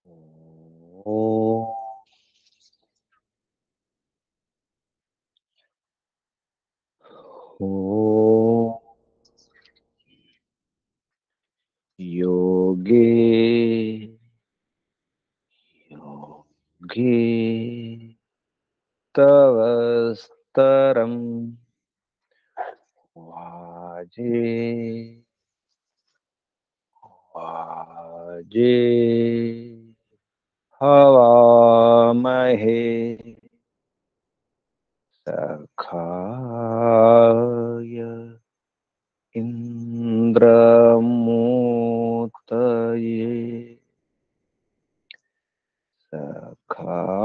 ओ ओ योगे योगे तव स्तरम वाजे वाजे हवामहे सखाय इन्द्रमूर्तये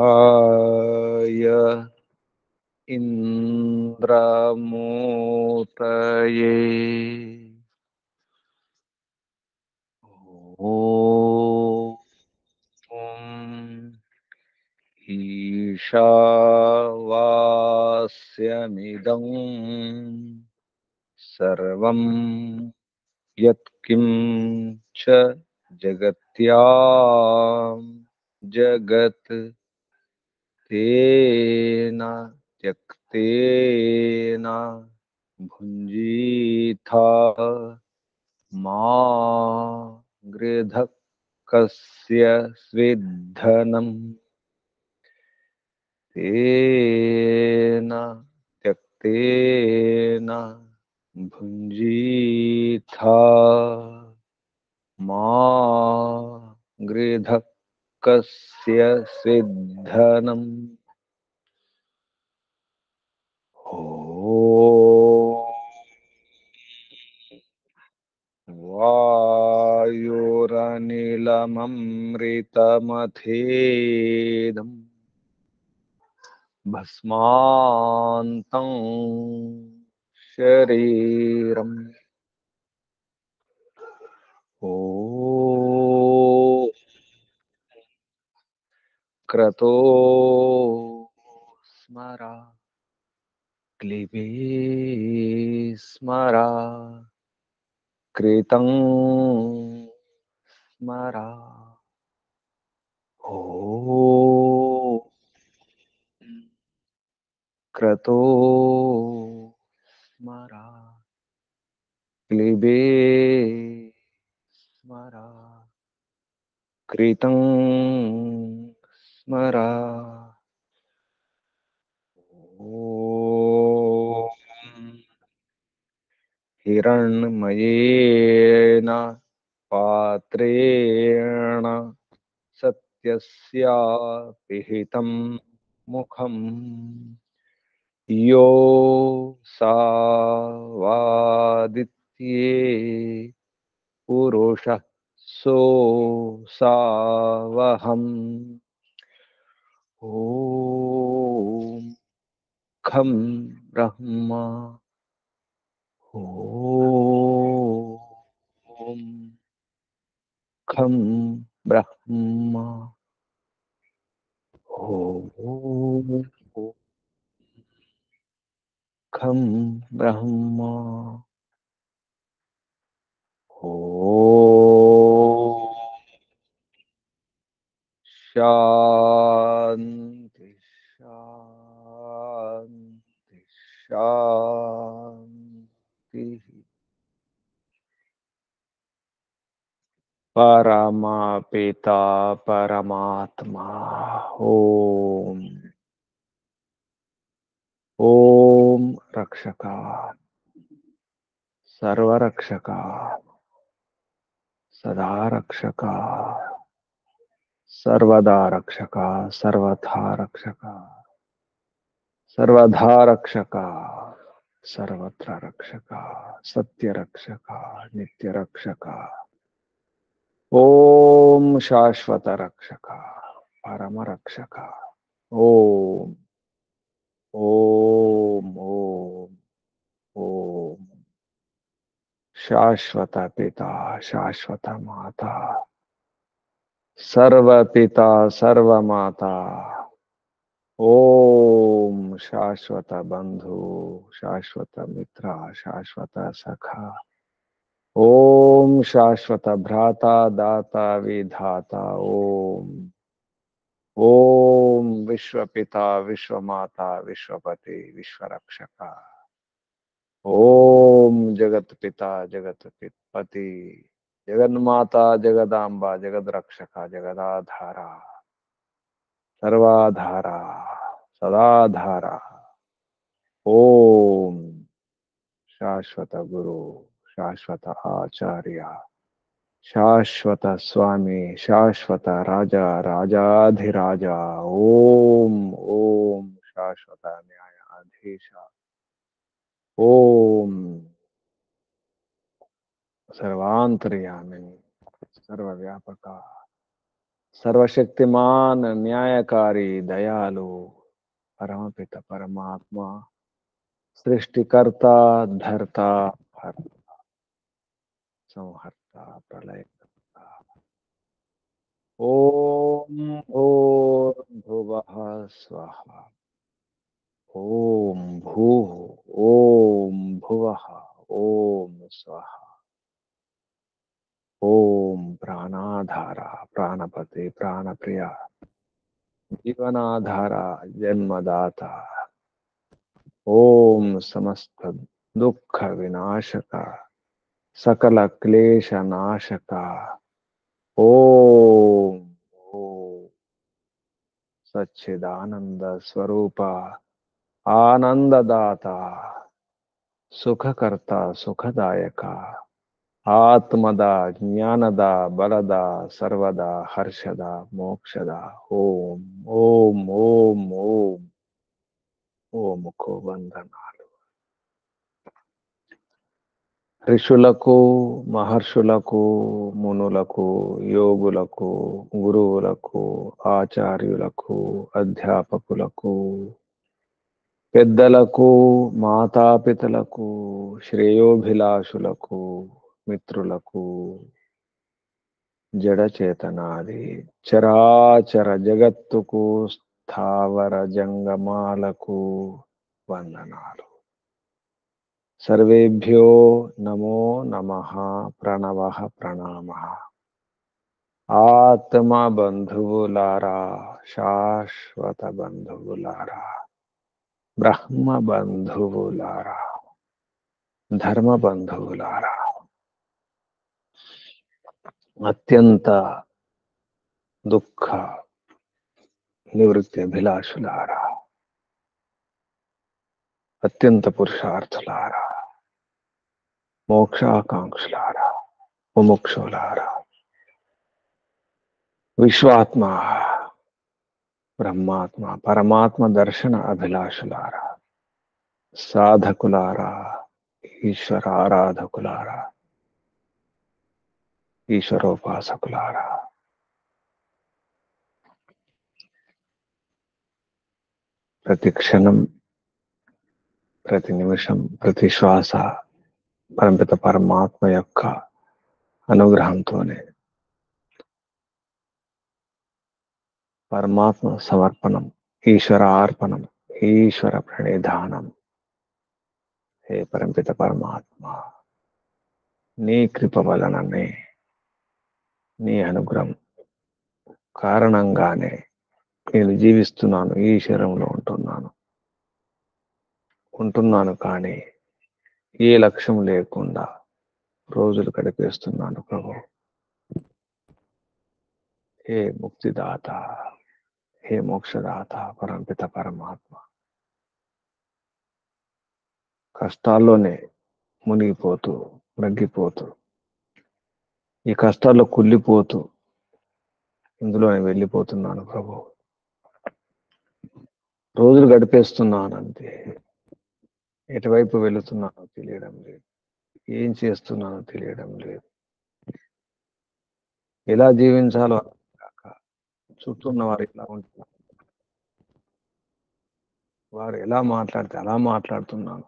सखाय इन्द्रमूर्तये ॐ ईशावास्यमिदं सर्वं यत्किञ्च जगत्यां जगत् तेन त्यक्तेन भुञ्जीथा मा गृधः कस्य स्विद्धनम् तेन त्यक्तेन भुञ्जीथा मा गृधः कस्य स्विद्धनम् ओ वायुरनिलममृतमथेदम् भस्मान्तं शरीरम् ओ क्रतो स्मरा क्लिबे स्मरा कृतं स्मरा ओ क्रतो स्मरा क्लिबे स्मरा कृतं स्मरा ॐ हिरण्मयेन पात्रेण सत्यस्य पिहितं मुखम् यो सा वादित्ये पुरुषः सो सावहम् ॐ खं ब्रह्म ॐ खं ब्रह्म ॐ खं ब्रह्म ॐ शान्ति शान्ति शान्तिः परमपिता परमात्मा ओम ओम रक्षका सर्वरक्षका सदा रक्षका सर्वदा रक्षका सर्वथा रक्षका सर्वधा रक्षका सर्वत्र रक्षका सत्य रक्षका नित्य रक्षका ओम शाश्वत रक्षका परम रक्षका ओम ओम ओम ओम शाश्वत पिता शाश्वत माता सर्व पिता सर्व माता ओम शाश्वत बंधु शाश्वत मित्र शाश्वत सखा ओम ఓం శాశ్వత భ్రాత దాత విధాత ఓం ఓం విశ్వపిత విశ్వమాత విశ్వపతి విశ్వరక్షక ఓం జగత్పిత జగత్పతి జగన్మాత జగదాంబ జగద్రక్షక జగదాధార సర్వాధార సదాధార ఓం శాశ్వత గురు శాశ్వత ఆచార్య శాశ్వత స్వామి శాశ్వత రాజా రాజాధిరాజ ఓం ఓం శాశ్వత న్యాయాధీశ ఓం సర్వాంతర్యామి సర్వవ్యాపక సర్వశక్తిమాన్ న్యాయకారి దయాలు పరమపిత పరమాత్మ సృష్టికర్త ధర్త హర్త సంహర్త ప్రళయకర్త ఓం భూర్భువః స్వః ఓం భూః ఓం భువః ఓం స్వః ఓం ప్రాణాధార ప్రాణపతి ప్రాణప్రియ జీవనాధార జన్మదాత ఓం సమస్త దుఃఖ వినాశక సకల క్లేశ నాశక ఓం ఓం సచ్చిదానంద స్వరూప ఆనందదాత సుఖకర్త సుఖదాయక ఆత్మద జ్ఞానద బలద సర్వద హర్షద మోక్షద ఓం ఓం ఓం ఓం ఓముకు వందనాలు. ఋషులకు మహర్షులకు మునులకు యోగులకు గురువులకు ఆచార్యులకు అధ్యాపకులకు పెద్దలకు మాతాపితలకు శ్రేయోభిలాషులకు మిత్రులకు జడచేతనాది చరాచర జగత్తుకు స్థావర జంగమాలకు వందనాలు. సర్వేభ్యో నమో నమః ప్రణవః ప్రణామః. ఆత్మ బంధువులారా శాశ్వత బంధువులారా బ్రహ్మ బంధువులారా ధర్మ బంధువులారా అత్యంత దుఃఖ నివృత్తి అభిలాషులారా అత్యంత పురుషార్థులారా మోక్షాకాంక్షులారా ముముక్షులారా విశ్వాత్మ బ్రహ్మాత్మ పరమాత్మ దర్శన అభిలాషులారా సాధకులారా ఈశ్వర ఆరాధకులారా ఈశ్వరోపాసకులారా ప్రతి క్షణం ప్రతి నిమిషం ప్రతి శ్వాస పరమపిత పరమాత్మ యొక్క అనుగ్రహంతోనే పరమాత్మ సమర్పణం ఈశ్వర అర్పణం ఈశ్వర ప్రణిధానం. హే పరమపిత పరమాత్మ నీ కృప వలననే నీ అనుగ్రహం కారణంగానే నేను జీవిస్తున్నాను, ఈ శరీరంలో ఉంటున్నాను కానీ ఏ లక్ష్యం లేకుండా రోజులు గడిపేస్తున్నాను ప్రభు. హే ముక్తిదాత హే మోక్షదాత పరమపిత పరమాత్మ కష్టాల్లోనే మునిగిపోతూ మగ్గిపోతూ ఈ కష్టాల్లో కుళ్ళిపోతూ ఇందులోనే వెళ్ళిపోతున్నాను ప్రభు. రోజులు గడిపేస్తున్నానంతే. ఎటువైపు వెళుతున్నానో తెలియడం లేదు, ఏం చేస్తున్నానో తెలియడం లేదు, ఎలా జీవించాలో కాక చుట్టూ ఉన్న వారు ఎలా ఉంటున్నారు, వారు ఎలా మాట్లాడితే అలా మాట్లాడుతున్నాను,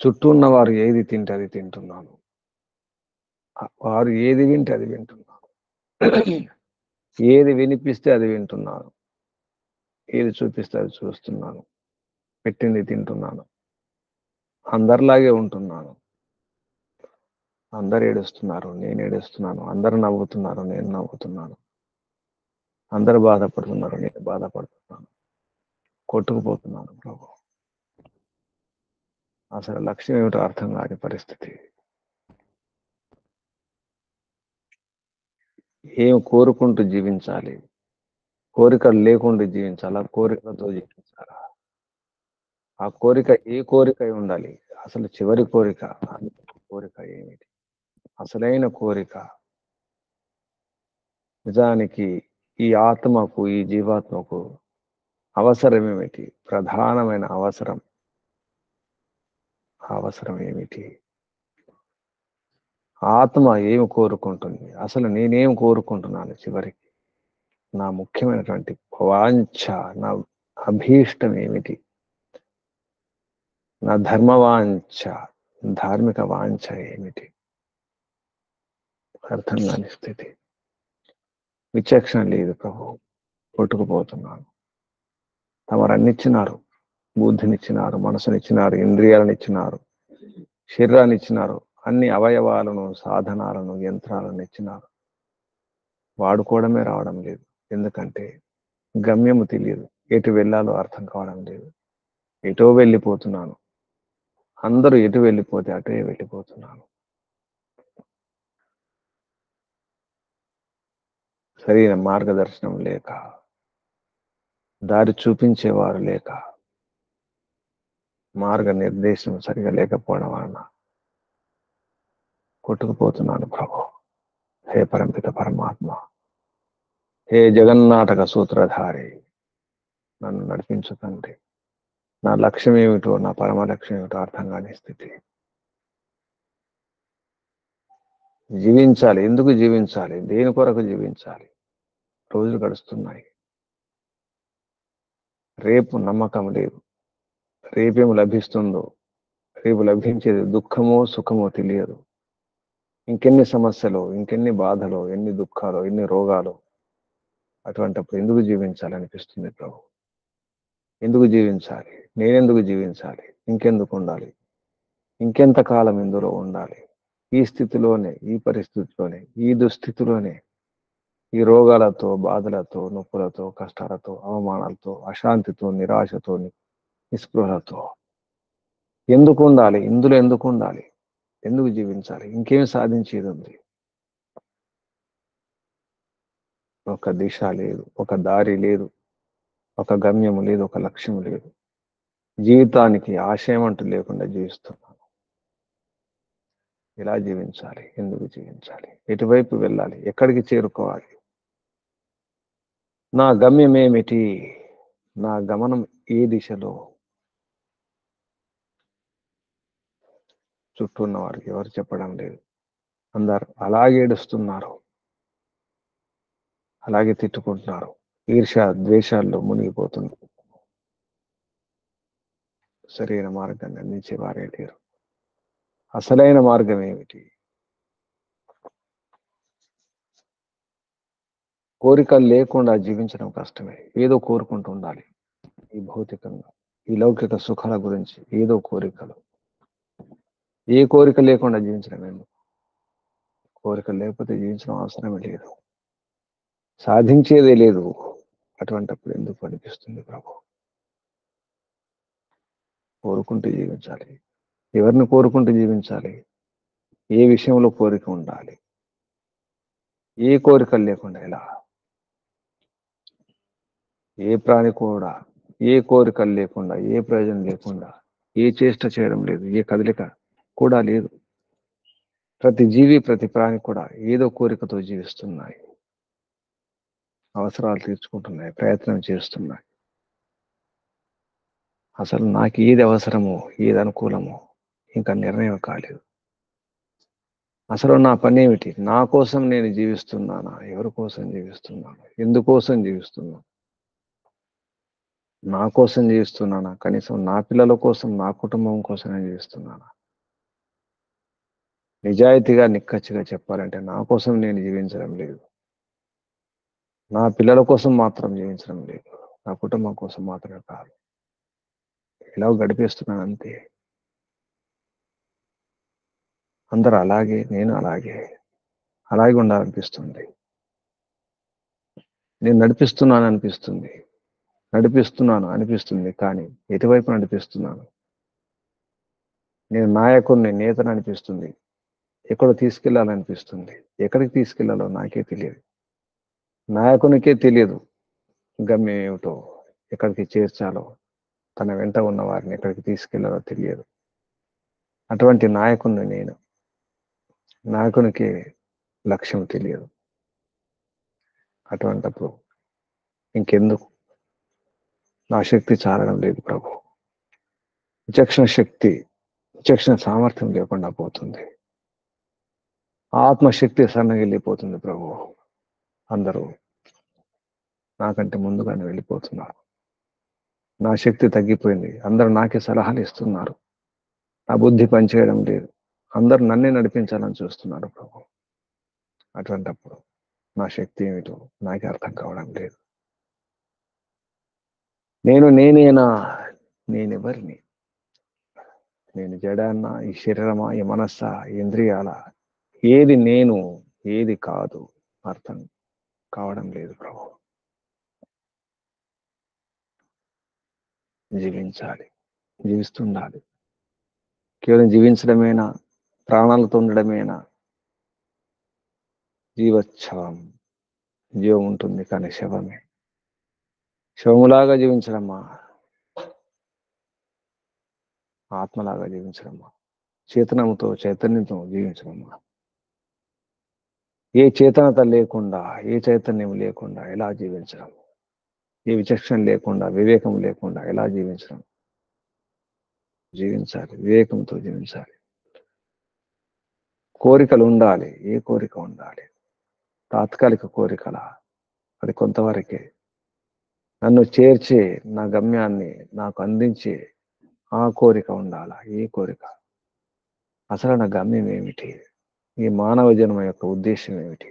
చుట్టూ ఉన్న వారు ఏది తింటే అది తింటున్నాను, వారు ఏది వింటే అది వింటున్నాను, ఏది వినిపిస్తే అది వింటున్నాను, ఏది చూపిస్తే అది చూస్తున్నాను, పెట్టింది తింటున్నాను, అందరిలాగే ఉంటున్నాను. అందరు ఏడుస్తున్నారు, నేను ఏడుస్తున్నాను. అందరు నవ్వుతున్నారు, నేను నవ్వుతున్నాను. అందరు బాధపడుతున్నారు, నేను బాధపడుతున్నాను. కొట్టుకుపోతున్నాను ప్రభు. అసలు లక్ష్యం ఏమిటో అర్థం కాని పరిస్థితి. ఏం కోరుకుంటూ జీవించాలి, కోరికలు లేకుండా జీవించాలా, కోరికలతో జీవించాలా? ఆ కోరిక ఏ కోరిక అయి ఉండాలి? అసలు చివరి కోరిక, కోరిక ఏమిటి? అసలైన కోరిక నిజానికి ఈ ఆత్మకు, ఈ జీవాత్మకు అవసరం ఏమిటి? ప్రధానమైన అవసరం ఏమిటి? ఆత్మ ఏమి కోరుకుంటుంది? అసలు నేనేం కోరుకుంటున్నాను? చివరికి నా ముఖ్యమైనటువంటి వాంఛ, నా అభీష్టం ఏమిటి? నా ధర్మవాంఛ, ధార్మిక వాంఛ ఏమిటి? అర్థం కాని స్థితి. విచక్షణ లేదు ప్రభు. కొట్టుకుపోతున్నాను. తమరన్నిచ్చినారు, బుద్ధినిచ్చినారు, మనసునిచ్చినారు, ఇంద్రియాలను శరీరాన్ని ఇచ్చినారు, అన్ని అవయవాలను, సాధనాలను, యంత్రాలను ఇచ్చినారు. వాడుకోవడమే రావడం లేదు. ఎందుకంటే గమ్యము తెలియదు, ఎటు వెళ్ళాలో అర్థం కావడం లేదు. ఎటో వెళ్ళిపోతున్నాను. అందరూ ఎటు వెళ్ళిపోతే అటే వెళ్ళిపోతున్నాను. సరైన మార్గదర్శనం లేక, దారి చూపించేవారు లేక, మార్గ నిర్దేశం సరిగా లేకపోవడం వలన కొట్టుకుపోతున్నాను ప్రభు. హే పరంపిత పరమాత్మ, హే జగన్నాటక సూత్రధారి, నన్ను నడిపించు తండ్రి. నా లక్ష్యం ఏమిటో, నా పరమ లక్ష్యం ఏమిటో అర్థం కాని స్థితి. జీవించాలి, ఎందుకు జీవించాలి? దేని కొరకు జీవించాలి? రోజులు గడుస్తున్నాయి. రేపు నమ్మకం లేదు. రేపేం లభిస్తుందో, రేపు లభించేది దుఃఖమో సుఖమో తెలియదు. ఇంకెన్ని సమస్యలు, ఇంకెన్ని బాధలు, ఎన్ని దుఃఖాలు, ఎన్ని రోగాలు. అటువంటిప్పుడు ఎందుకు జీవించాలనిపిస్తుంది ప్రభు. ఎందుకు జీవించాలి? నేనెందుకు జీవించాలి? ఇంకెందుకు ఉండాలి? ఇంకెంత కాలం ఇందులో ఉండాలి? ఈ స్థితిలోనే, ఈ పరిస్థితిలోనే, ఈ దుస్థితిలోనే, ఈ రోగాలతో, బాధలతో, నొప్పులతో, కష్టాలతో, అవమానాలతో, అశాంతితో, నిరాశతో, నిస్పృహలతో ఎందుకు ఉండాలి? ఇందులో ఎందుకు ఉండాలి? ఎందుకు జీవించాలి? ఇంకేం సాధించేది ఉంది? ఒక దిశ లేదు, ఒక దారి లేదు, ఒక గమ్యము లేదు, ఒక లక్ష్యం లేదు. జీవితానికి ఆశయం అంటూ లేకుండా జీవిస్తున్నాను. ఎలా జీవించాలి? ఎందుకు జీవించాలి? ఎటువైపు వెళ్ళాలి? ఎక్కడికి చేరుకోవాలి? నా గమ్యం ఏమిటి? నా గమనం ఏ దిశలో? చుట్టూ ఉన్న వారికి ఎవరు చెప్పడం లేదు. అందరు అలాగే ఏడుస్తున్నారు, అలాగే తిట్టుకుంటున్నారు, ఈర్ష్య ద్వేషాల్లో మునిగిపోతున్నారు. సరైన మార్గాన్ని అందించే వారే లేరు. అసలైన మార్గం ఏమిటి? కోరికలు లేకుండా జీవించడం కష్టమే. ఏదో కోరుకుంటూ ఉండాలి. ఈ భౌతికంగా, ఈ లౌకిక సుఖాల గురించి ఏదో కోరికలు. ఏ కోరిక లేకుండా జీవించడం ఎందుకు? కోరికలు లేకపోతే జీవించడం అవసరమే లేదు. సాధించేదే లేదు. అటువంటిప్పుడు ఎందుకు అనిపిస్తుంది ప్రభు? కోరుకుంటూ జీవించాలి. ఎవరిని కోరుకుంటూ జీవించాలి? ఏ విషయంలో కోరిక ఉండాలి? ఏ కోరికలు లేకుండా ఎలా? ఏ ప్రాణి కూడా ఏ కోరికలు లేకుండా, ఏ ప్రయోజనం లేకుండా, ఏ చేష్ట చేయడం లేదు, ఏ కదలిక కూడా లేదు. ప్రతి జీవి, ప్రతి ప్రాణి కూడా ఏదో కోరికతో జీవిస్తున్నాయి. అవసరాలు తీర్చుకుంటున్నాయి, ప్రయత్నం చేస్తున్నాయి. అసలు నాకు ఏది అవసరమో, ఏది అనుకూలమో ఇంకా నిర్ణయం కాలేదు. అసలు నా పని ఏమిటి? నా కోసం నేను జీవిస్తున్నానా? ఎవరి కోసం జీవిస్తున్నాను? ఎందుకోసం జీవిస్తున్నాను? నా కోసం జీవిస్తున్నానా? కనీసం నా పిల్లల కోసం, నా కుటుంబం కోసమే జీవిస్తున్నానా? నిజాయితీగా, నిక్కచ్చిగా చెప్పాలంటే నా కోసం నేను జీవించడం లేదు. నా పిల్లల కోసం మాత్రం జీవించడం లేదు. నా కుటుంబం కోసం మాత్రమే కాదు. ఇలా గడిపేస్తున్నాను అంతే. అందరూ అలాగే, నేను అలాగే ఉండాలనిపిస్తుంది. నేను నడిపిస్తున్నాను అనిపిస్తుంది, కానీ ఎటువైపు నడిపిస్తున్నాను? నేను నాయకుడిని, నేతను అనిపిస్తుంది. ఎక్కడో తీసుకెళ్లాలనిపిస్తుంది. ఎక్కడికి తీసుకెళ్లాలో నాకే తెలియదు. నాయకునికే తెలియదు గమ్యం ఏమిటో, ఎక్కడికి చేర్చాలో, తన వెంట ఉన్న వారిని ఎక్కడికి తీసుకెళ్లాలో తెలియదు. అటువంటి నాయకుడిని నేను. నాయకునికి లక్ష్యం తెలియదు. అటువంటప్పుడు ఇంకెందుకు? నా శక్తి చాలడం లేదు ప్రభు. విచక్షణ సామర్థ్యం లేకుండా పోతుంది. ఆత్మశక్తి సన్నగిల్లిపోతుంది ప్రభు. అందరూ నాకంటే ముందుగానే వెళ్ళిపోతున్నారు. నా శక్తి తగ్గిపోయింది. అందరూ నాకే సలహాలు ఇస్తున్నారు. నా బుద్ధి పనిచేయడం లేదు. అందరూ నన్నే నడిపించాలని చూస్తున్నారు ప్రభు. అటువంటప్పుడు నా శక్తి ఏమిటో నాకే అర్థం కావడం లేదు. నేనేనా? నేనెవరిని? నేను జడాన్నా, ఈ శరీరమా, ఈ మనస్సా, ఇంద్రియాల? ఏది నేను, ఏది కాదు అర్థం కావడం లేదు ప్రభు. జీవిస్తుండాలి. కేవలం జీవించడమేనా? ప్రాణాలతో ఉండడమేనా? జీవం ఉంటుంది, కానీ శవములాగా జీవించడమా? ఆత్మలాగా జీవించడమా? చైతన్యంతో జీవించడమా? ఏ చేతనత లేకుండా, ఏ చైతన్యం లేకుండా ఎలా జీవించడం? ఏ విచక్షణ లేకుండా, వివేకం లేకుండా ఎలా జీవించడం? జీవించాలి, వివేకంతో జీవించాలి. కోరికలు ఉండాలి. ఏ కోరిక ఉండాలి? తాత్కాలిక కోరికల? అది కొంతవరకే. నన్ను చేర్చే, నా గమ్యాన్ని నాకు అందించే ఆ కోరిక ఉండాలా? ఏ కోరిక? అసలు నా గమ్యం ఏమిటి? ఈ మానవ జన్మ యొక్క ఉద్దేశం ఏమిటి?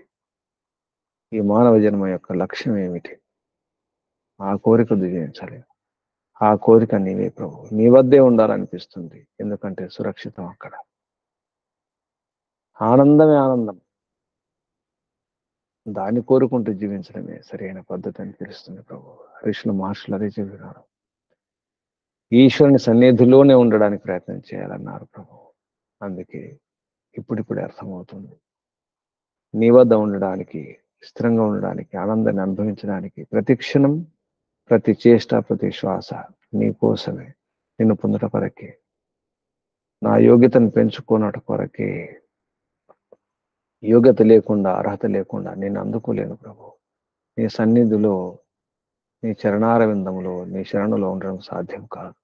ఈ మానవ జన్మ యొక్క లక్ష్యం ఏమిటి? ఆ కోరిక జీవించాలి. ఆ కోరిక నీవే ప్రభు. నీ వద్దే ఉండాలనిపిస్తుంది. ఎందుకంటే సురక్షితం అక్కడ. ఆనందమే ఆనందం. దాన్ని కోరుకుంటూ జీవించడమే సరైన పద్ధతి అని తెలుస్తుంది ప్రభు. ఋషుల మహర్షులు అదే చెప్పినారు. ఈశ్వరుని సన్నిధిలోనే ఉండడానికి ప్రయత్నం చేయాలన్నారు ప్రభు. అందుకే ఇప్పుడిప్పుడే అర్థమవుతుంది. నీ వద్ద ఉండడానికి, స్థిరంగా ఉండడానికి, ఆనందాన్ని అనుభవించడానికి ప్రతి క్షణం, ప్రతి చేష్ట, ప్రతి శ్వాస నీ కోసమే. నిన్ను పొందట కొరకే, నా యోగ్యతను పెంచుకోనట కొరకే. యోగ్యత లేకుండా, అర్హత లేకుండా నేను అందుకోలేను ప్రభు. నీ సన్నిధిలో, నీ చరణారవిందములో, నీ శరణులో ఉండడం సాధ్యం కాదు.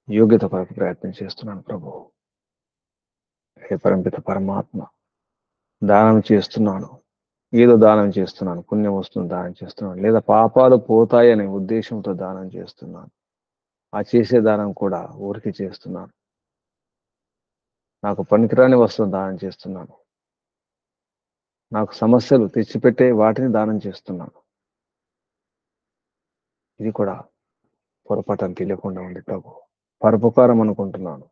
యోగ్యత కొరకు ప్రయత్నం చేస్తున్నాను ప్రభు. హే పరంపిత పరమాత్మ, దానం చేస్తున్నాను. ఏదో దానం చేస్తున్నాను, పుణ్యం వస్తుంది దానం చేస్తున్నాను, లేదా పాపాలు పోతాయనే ఉద్దేశంతో దానం చేస్తున్నాను. ఆ చేసే దానం కూడా ఊరికి చేస్తున్నాను. నాకు పనికిరాని వస్తువును దానం చేస్తున్నాను. నాకు సమస్యలు తెచ్చిపెట్టే వాటిని దానం చేస్తున్నాను. ఇది కూడా పొరపాటు తెలియకుండా ఉంది ప్రభు. పరోపకారం అనుకుంటున్నాను,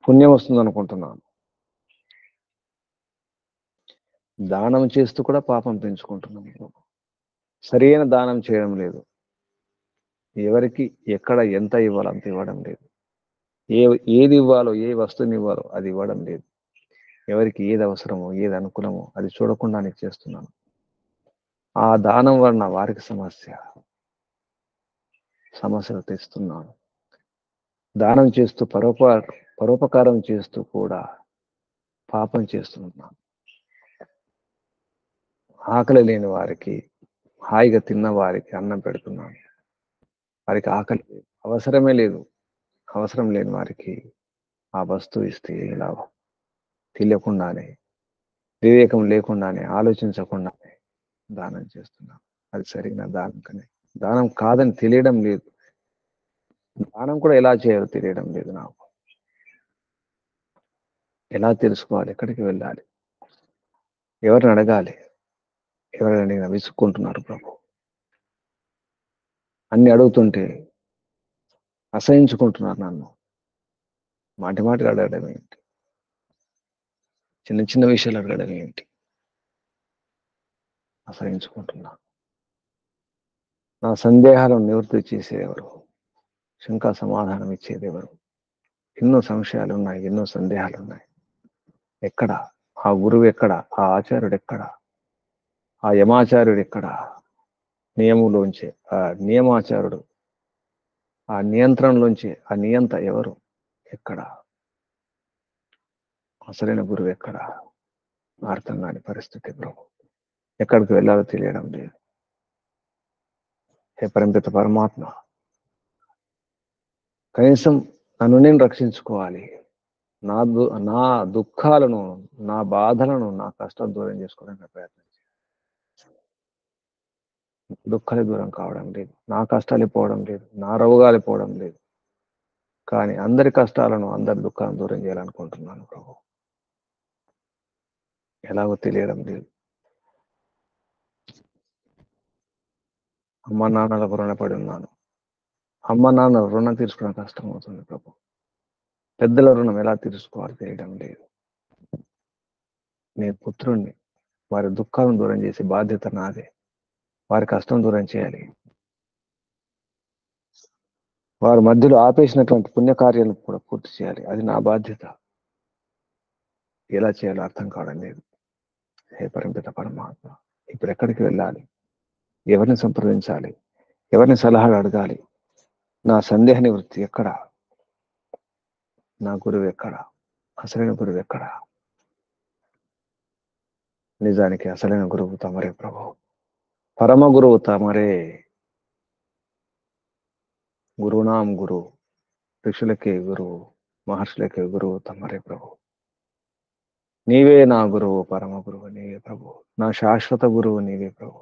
పుణ్యం వస్తుంది అనుకుంటున్నాను. దానం చేస్తూ కూడా పాపం పెంచుకుంటున్నాను. సరైన దానం చేయడం లేదు. ఎవరికి ఎక్కడ ఎంత ఇవ్వాలో అంత ఇవ్వడం లేదు. ఏది ఇవ్వాలో, ఏ వస్తువుని ఇవ్వాలో అది ఇవ్వడం లేదు. ఎవరికి ఏది అవసరమో, ఏది అనుకూలమో అది చూడకుండానే చేస్తున్నాను. ఆ దానం వలన వారికి సమస్యలు తెస్తున్నాను. దానం చేస్తూ పరోపకారం చేస్తూ కూడా పాపం చేస్తున్నాను. ఆకలి లేని వారికి, హాయిగా తిన్న వారికి అన్నం పెడుతున్నాను. వారికి ఆకలి అవసరమే లేదు. అవసరం లేని వారికి ఆ వస్తువు ఇస్తే ఏం లాభం? తెలియకుండానే, వివేకం లేకుండానే, ఆలోచించకుండానే దానం చేస్తున్నాను. అది సరైన దానం కాదని తెలియడం లేదు. దానం కూడా ఎలా చేయాలో తెలియడం లేదు నాకు. ఎలా తెలుసుకోవాలి? ఎక్కడికి వెళ్ళాలి? ఎవరిని అడగాలి? ఎవరిని అడిగినా విసుక్కుంటున్నారు ప్రభు. అన్ని అడుగుతుంటే అసహించుకుంటున్నారు నన్ను. మాటి మాటిగా అడగడం ఏంటి? చిన్న చిన్న విషయాలు అడగడం ఏంటి? అసహించుకుంటున్నా. నా సందేహాలను నివృత్తి చేసేదెవరు? శంకా సమాధానం ఇచ్చేదెవరు? ఎన్నో సంశయాలు ఉన్నాయి, ఎన్నో సందేహాలు ఉన్నాయి. ఎక్కడ ఆ గురువు? ఎక్కడ ఆ ఆచార్యుడు? ఎక్కడ ఆ యమాచార్యుడు? ఎక్కడ నియములోంచి ఆ నియమాచారుడు? ఆ నియంత్రణలోంచి ఆ నియంత ఎవరు? ఎక్కడ అసలైన గురువు? ఎక్కడ? అర్థం కాని పరిస్థితి ప్రభు. ఎక్కడికి వెళ్ళాలో తెలియడం లేదు. హే పరంపిత పరమాత్మ, కనీసం నన్ను నేను రక్షించుకోవాలి. నా దుఃఖాలను, నా బాధలను, నా కష్టాలు దూరం చేసుకోవడానికి ప్రయత్నం చేయాలి. దుఃఖాలే దూరం కావడం లేదు, నా కష్టాలు పోవడం లేదు, నా రోగాలు పోవడం లేదు. కానీ అందరి కష్టాలను, అందరి దుఃఖాలను దూరం చేయాలనుకుంటున్నాను ప్రభు. ఎలాగో తెలియడం లేదు. అమ్మ నాన్నలకు రుణపడి ఉన్నాను. అమ్మ నాన్న రుణం తీర్చుకోవడం కష్టం అవుతుంది ప్రభు. పెద్దల రుణం ఎలా తీర్చుకోవాలో తెలియడం లేదు. నేను పుత్రుణ్ణి. వారి దుఃఖాలను దూరం చేసే బాధ్యత నాదే. వారి కష్టం దూరం చేయాలి. వారి మధ్యలో ఆపేసినటువంటి పుణ్యకార్యాలను కూడా పూర్తి చేయాలి. అది నా బాధ్యత. ఎలా చేయాలో అర్థం కావడం లేదు. హే పరంపిత పరమాత్మ, ఇప్పుడు ఎక్కడికి వెళ్ళాలి? ఎవరిని సంప్రదించాలి? ఎవరిని సలహాలు అడగాలి? నా సందేహ నివృత్తి ఎక్కడ? నా గురువు ఎక్కడ? అసలైన గురువు ఎక్కడ? నిజానికి అసలైన గురువు తమరే ప్రభు. పరమ గురువు తమరే. గురునాం గురు, ఋషులకే గురువు, మహర్షులకే గురువు తమరే ప్రభు. నీవే నా గురువు, పరమ గురువు నీవే ప్రభు. నా శాశ్వత గురువు నీవే ప్రభు.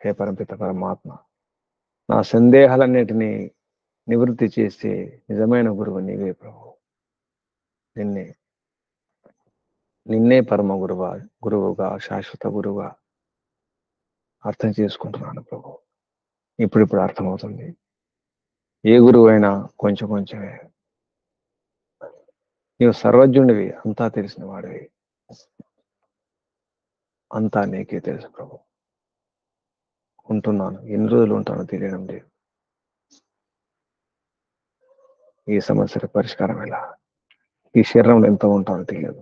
హే పరమపిత పరమాత్మ, నా సందేహాలన్నిటినీ నివృత్తి చేసే నిజమైన గురువు నీవే ప్రభు. నిన్నే పరమ గురువుగా, శాశ్వత గురువుగా అర్థం చేసుకుంటున్నాను ప్రభు. ఇప్పుడు అర్థమవుతుంది. ఏ గురువు అయినా కొంచెం కొంచెమే. నీవు సర్వజ్ఞుడివి, అంతా తెలిసిన వాడివి. అంతా నీకే తెలుసు ప్రభు. ఉంటున్నాను. ఎన్ని రోజులు ఉంటానో తెలియడం లేదు. ఈ సమస్యల పరిష్కారం ఎలా? ఈ శరీరంలో ఎంత ఉంటానో తెలియదు.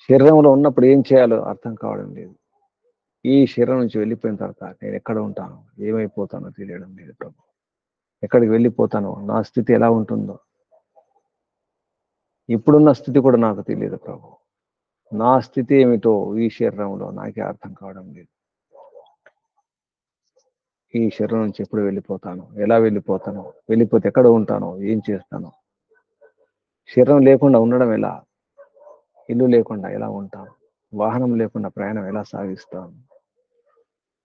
శరీరంలో ఉన్నప్పుడు ఏం చేయాలో అర్థం కావడం లేదు. ఈ శరీరం నుంచి వెళ్ళిపోయిన తర్వాత నేను ఎక్కడ ఉంటాను, ఏమైపోతానో తెలియడం లేదు ప్రభు. ఎక్కడికి వెళ్ళిపోతానో, నా స్థితి ఎలా ఉంటుందో ఇప్పుడున్న స్థితి కూడా నాకు తెలియదు ప్రభు. నా స్థితి ఏమిటో ఈ శరీరంలో నాకే అర్థం కావడం లేదు. ఈ శరీరం నుంచి ఎప్పుడు వెళ్ళిపోతాను, ఎలా వెళ్ళిపోతాను, వెళ్ళిపోతే ఎక్కడ ఉంటానో, ఏం చేస్తాను? శరీరం లేకుండా ఉండడం ఎలా? ఇల్లు లేకుండా ఎలా ఉంటాను? వాహనం లేకుండా ప్రయాణం ఎలా సాగిస్తాను?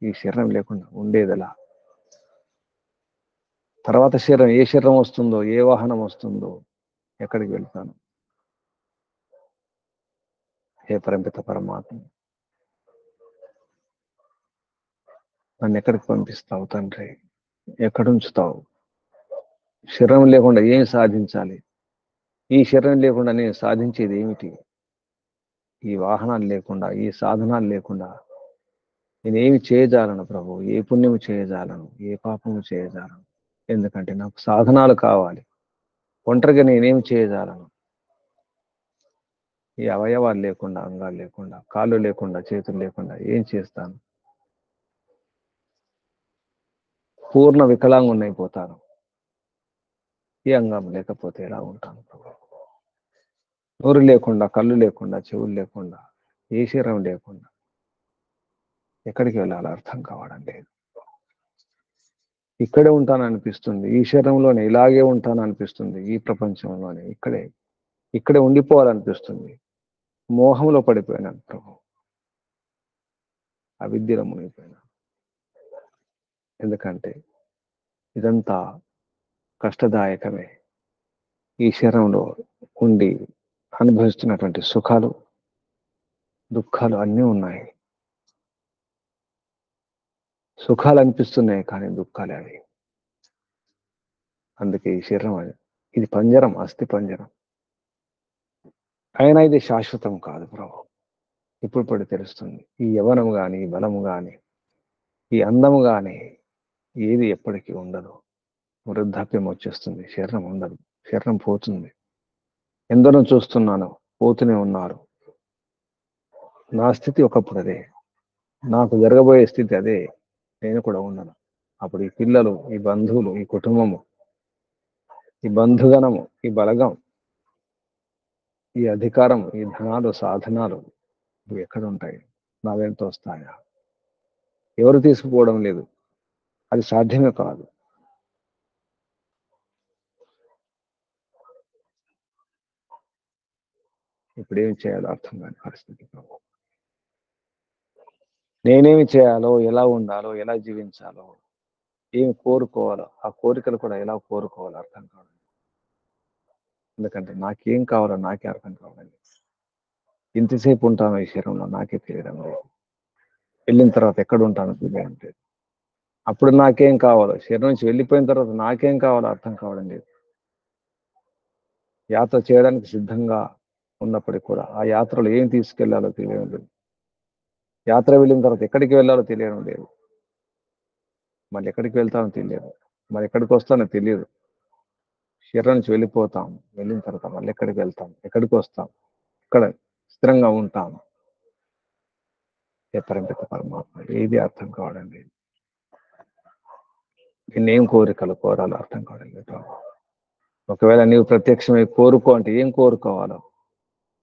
ఈ శరీరం లేకుండా ఉండేది ఎలా? తర్వాత శరీరం, ఏ శరీరం వస్తుందో, ఏ వాహనం వస్తుందో, ఎక్కడికి వెళ్తాను? హే పరంపిత పరమాత్మ, నన్ను ఎక్కడికి పంపిస్తావు తండ్రి? ఎక్కడుంచుతావు? శరీరం లేకుండా ఏం సాధించాలి? ఈ శరీరం లేకుండా నేను సాధించేది ఏమిటి? ఈ వాహనాలు లేకుండా, ఈ సాధనాలు లేకుండా నేనేమి చేయజాలను ప్రభు? ఏ పుణ్యము చేయజాలను, ఏ పాపము చేయజాలను? ఎందుకంటే నాకు సాధనాలు కావాలి. ఒంటరిగా నేనేమి చేయజాలను? ఈ అవయవాలు లేకుండా, అంగాలు లేకుండా, కాళ్ళు లేకుండా, చేతులు లేకుండా ఏం చేస్తాను? పూర్ణ వికలాంగునైపోతాను. ఈ అంగం లేకపోతే ఎలా ఉంటాను ప్రభు? నోరు లేకుండా, కళ్ళు లేకుండా, చెవులు లేకుండా, ఏ శరీరం లేకుండా ఎక్కడికి వెళ్ళాలో అర్థం కావడం లేదు. ఇక్కడే ఉంటాను అనిపిస్తుంది. ఈ శరీరంలోనే ఇలాగే ఉంటాను అనిపిస్తుంది. ఈ ప్రపంచంలోనే ఇక్కడే ఉండిపోవాలనిపిస్తుంది. మోహంలో పడిపోయినాను ప్రభు. అవిద్యలో మునిగిపోయినాను. ఎందుకంటే ఇదంతా కష్టదాయకమే. ఈ శరీరంలో ఉండి అనుభవిస్తున్నటువంటి సుఖాలు, దుఃఖాలు అన్నీ ఉన్నాయి. సుఖాలు అనిపిస్తున్నాయి కానీ దుఃఖాలే అవి. అందుకే ఈ శరీరం ఇది పంజరం, అస్థి పంజరం. అయినా ఇది శాశ్వతం కాదు ప్రభు. ఇప్పుడు ఇప్పుడు తెలుస్తుంది. ఈ యవ్వనము గాని, ఈ బలము గాని, ఈ అందము గాని ఏది ఎప్పటికీ ఉండదు. వృద్ధాప్యం వచ్చేస్తుంది. శరీరం ఉండదు. శరీరం పోతుంది. ఎందరో చూస్తున్నాను, పోతూనే ఉన్నారు. నా స్థితి ఒకప్పుడు అదే. నాకు జరగబోయే స్థితి అదే. నేను కూడా ఉండను. అప్పుడు ఈ పిల్లలు, ఈ బంధువులు, ఈ కుటుంబము, ఈ బంధుగణము, ఈ బలగం, ఈ అధికారం, ఈ ధనాలు, సాధనాలు ఇవి ఎక్కడ ఉంటాయి? నా వెంట వస్తాయా? ఎవరు తీసుకుపోవడం లేదు. అది సాధ్యమే కాదు. ఇప్పుడేం చేయాలో అర్థం కాని పరిస్థితి. నేనేమి చేయాలో, ఎలా ఉండాలో, ఎలా జీవించాలో, ఏం కోరుకోవాలో, ఆ కోరికలు కూడా ఎలా కోరుకోవాలో అర్థం కాదు. ఎందుకంటే నాకేం కావాలో నాకే అర్థం కావాలండి. ఇంతసేపు ఉంటాను ఈ శరీరంలో నాకే తెలియడం లేదు. వెళ్ళిన తర్వాత ఎక్కడ ఉంటానో తెలియడం లేదు. అప్పుడు నాకేం కావాలో, శరీరం నుంచి వెళ్ళిపోయిన తర్వాత నాకేం కావాలో అర్థం కావడం లేదు. యాత్ర చేయడానికి సిద్ధంగా ఉన్నప్పటికీ కూడా ఆ యాత్రలో ఏం తీసుకెళ్లాలో తెలియడం లేదు. యాత్ర వెళ్ళిన తర్వాత ఎక్కడికి వెళ్ళాలో తెలియడం లేదు. మళ్ళీ ఎక్కడికి వెళ్తానో తెలియదు. మరి ఎక్కడికి వస్తానో తెలియదు. శరీరం నుంచి వెళ్ళిపోతాం. వెళ్ళిన తర్వాత మళ్ళీ ఎక్కడికి వెళ్తాం, ఎక్కడికి వస్తాం, ఇక్కడ స్థిరంగా ఉంటాం. ఎప్పటికీ పరమాత్మ ఏది అర్థం కావడం లేదు. నేనేం కోరికలు కోరాలో అర్థం కావడం లేదు. ఒకవేళ నీవు ప్రత్యక్షమై కోరుకో అంటే ఏం కోరుకోవాలో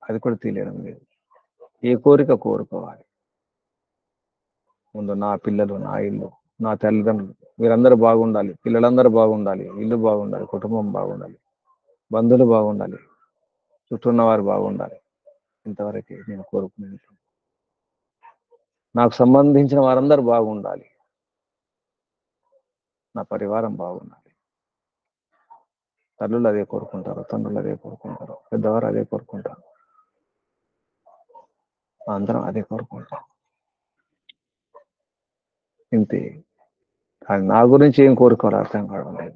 అది కూడా తెలియడం లేదు. ఏ కోరిక కోరుకోవాలి? ముందు నా పిల్లలు, నా ఇల్లు, నా తల్లిదండ్రులు వీరందరూ బాగుండాలి, పిల్లలందరూ బాగుండాలి, ఇల్లు బాగుండాలి, కుటుంబం బాగుండాలి, బంధువులు బాగుండాలి, చుట్టూ ఉన్నవారు బాగుండాలి. ఇంతవరకే నేను కోరుకునేది. నాకు సంబంధించిన వారందరూ బాగుండాలి, నా పరివారం బాగుండాలి. తల్లులు అదే కోరుకుంటారు, తండ్రులు అదే కోరుకుంటారు, పెద్దవారు అదే కోరుకుంటారు, అందరం అదే కోరుకుంటాం. ఇంతే. కానీ నా గురించి ఏం కోరుకోవాలో అర్థం కావడం లేదు.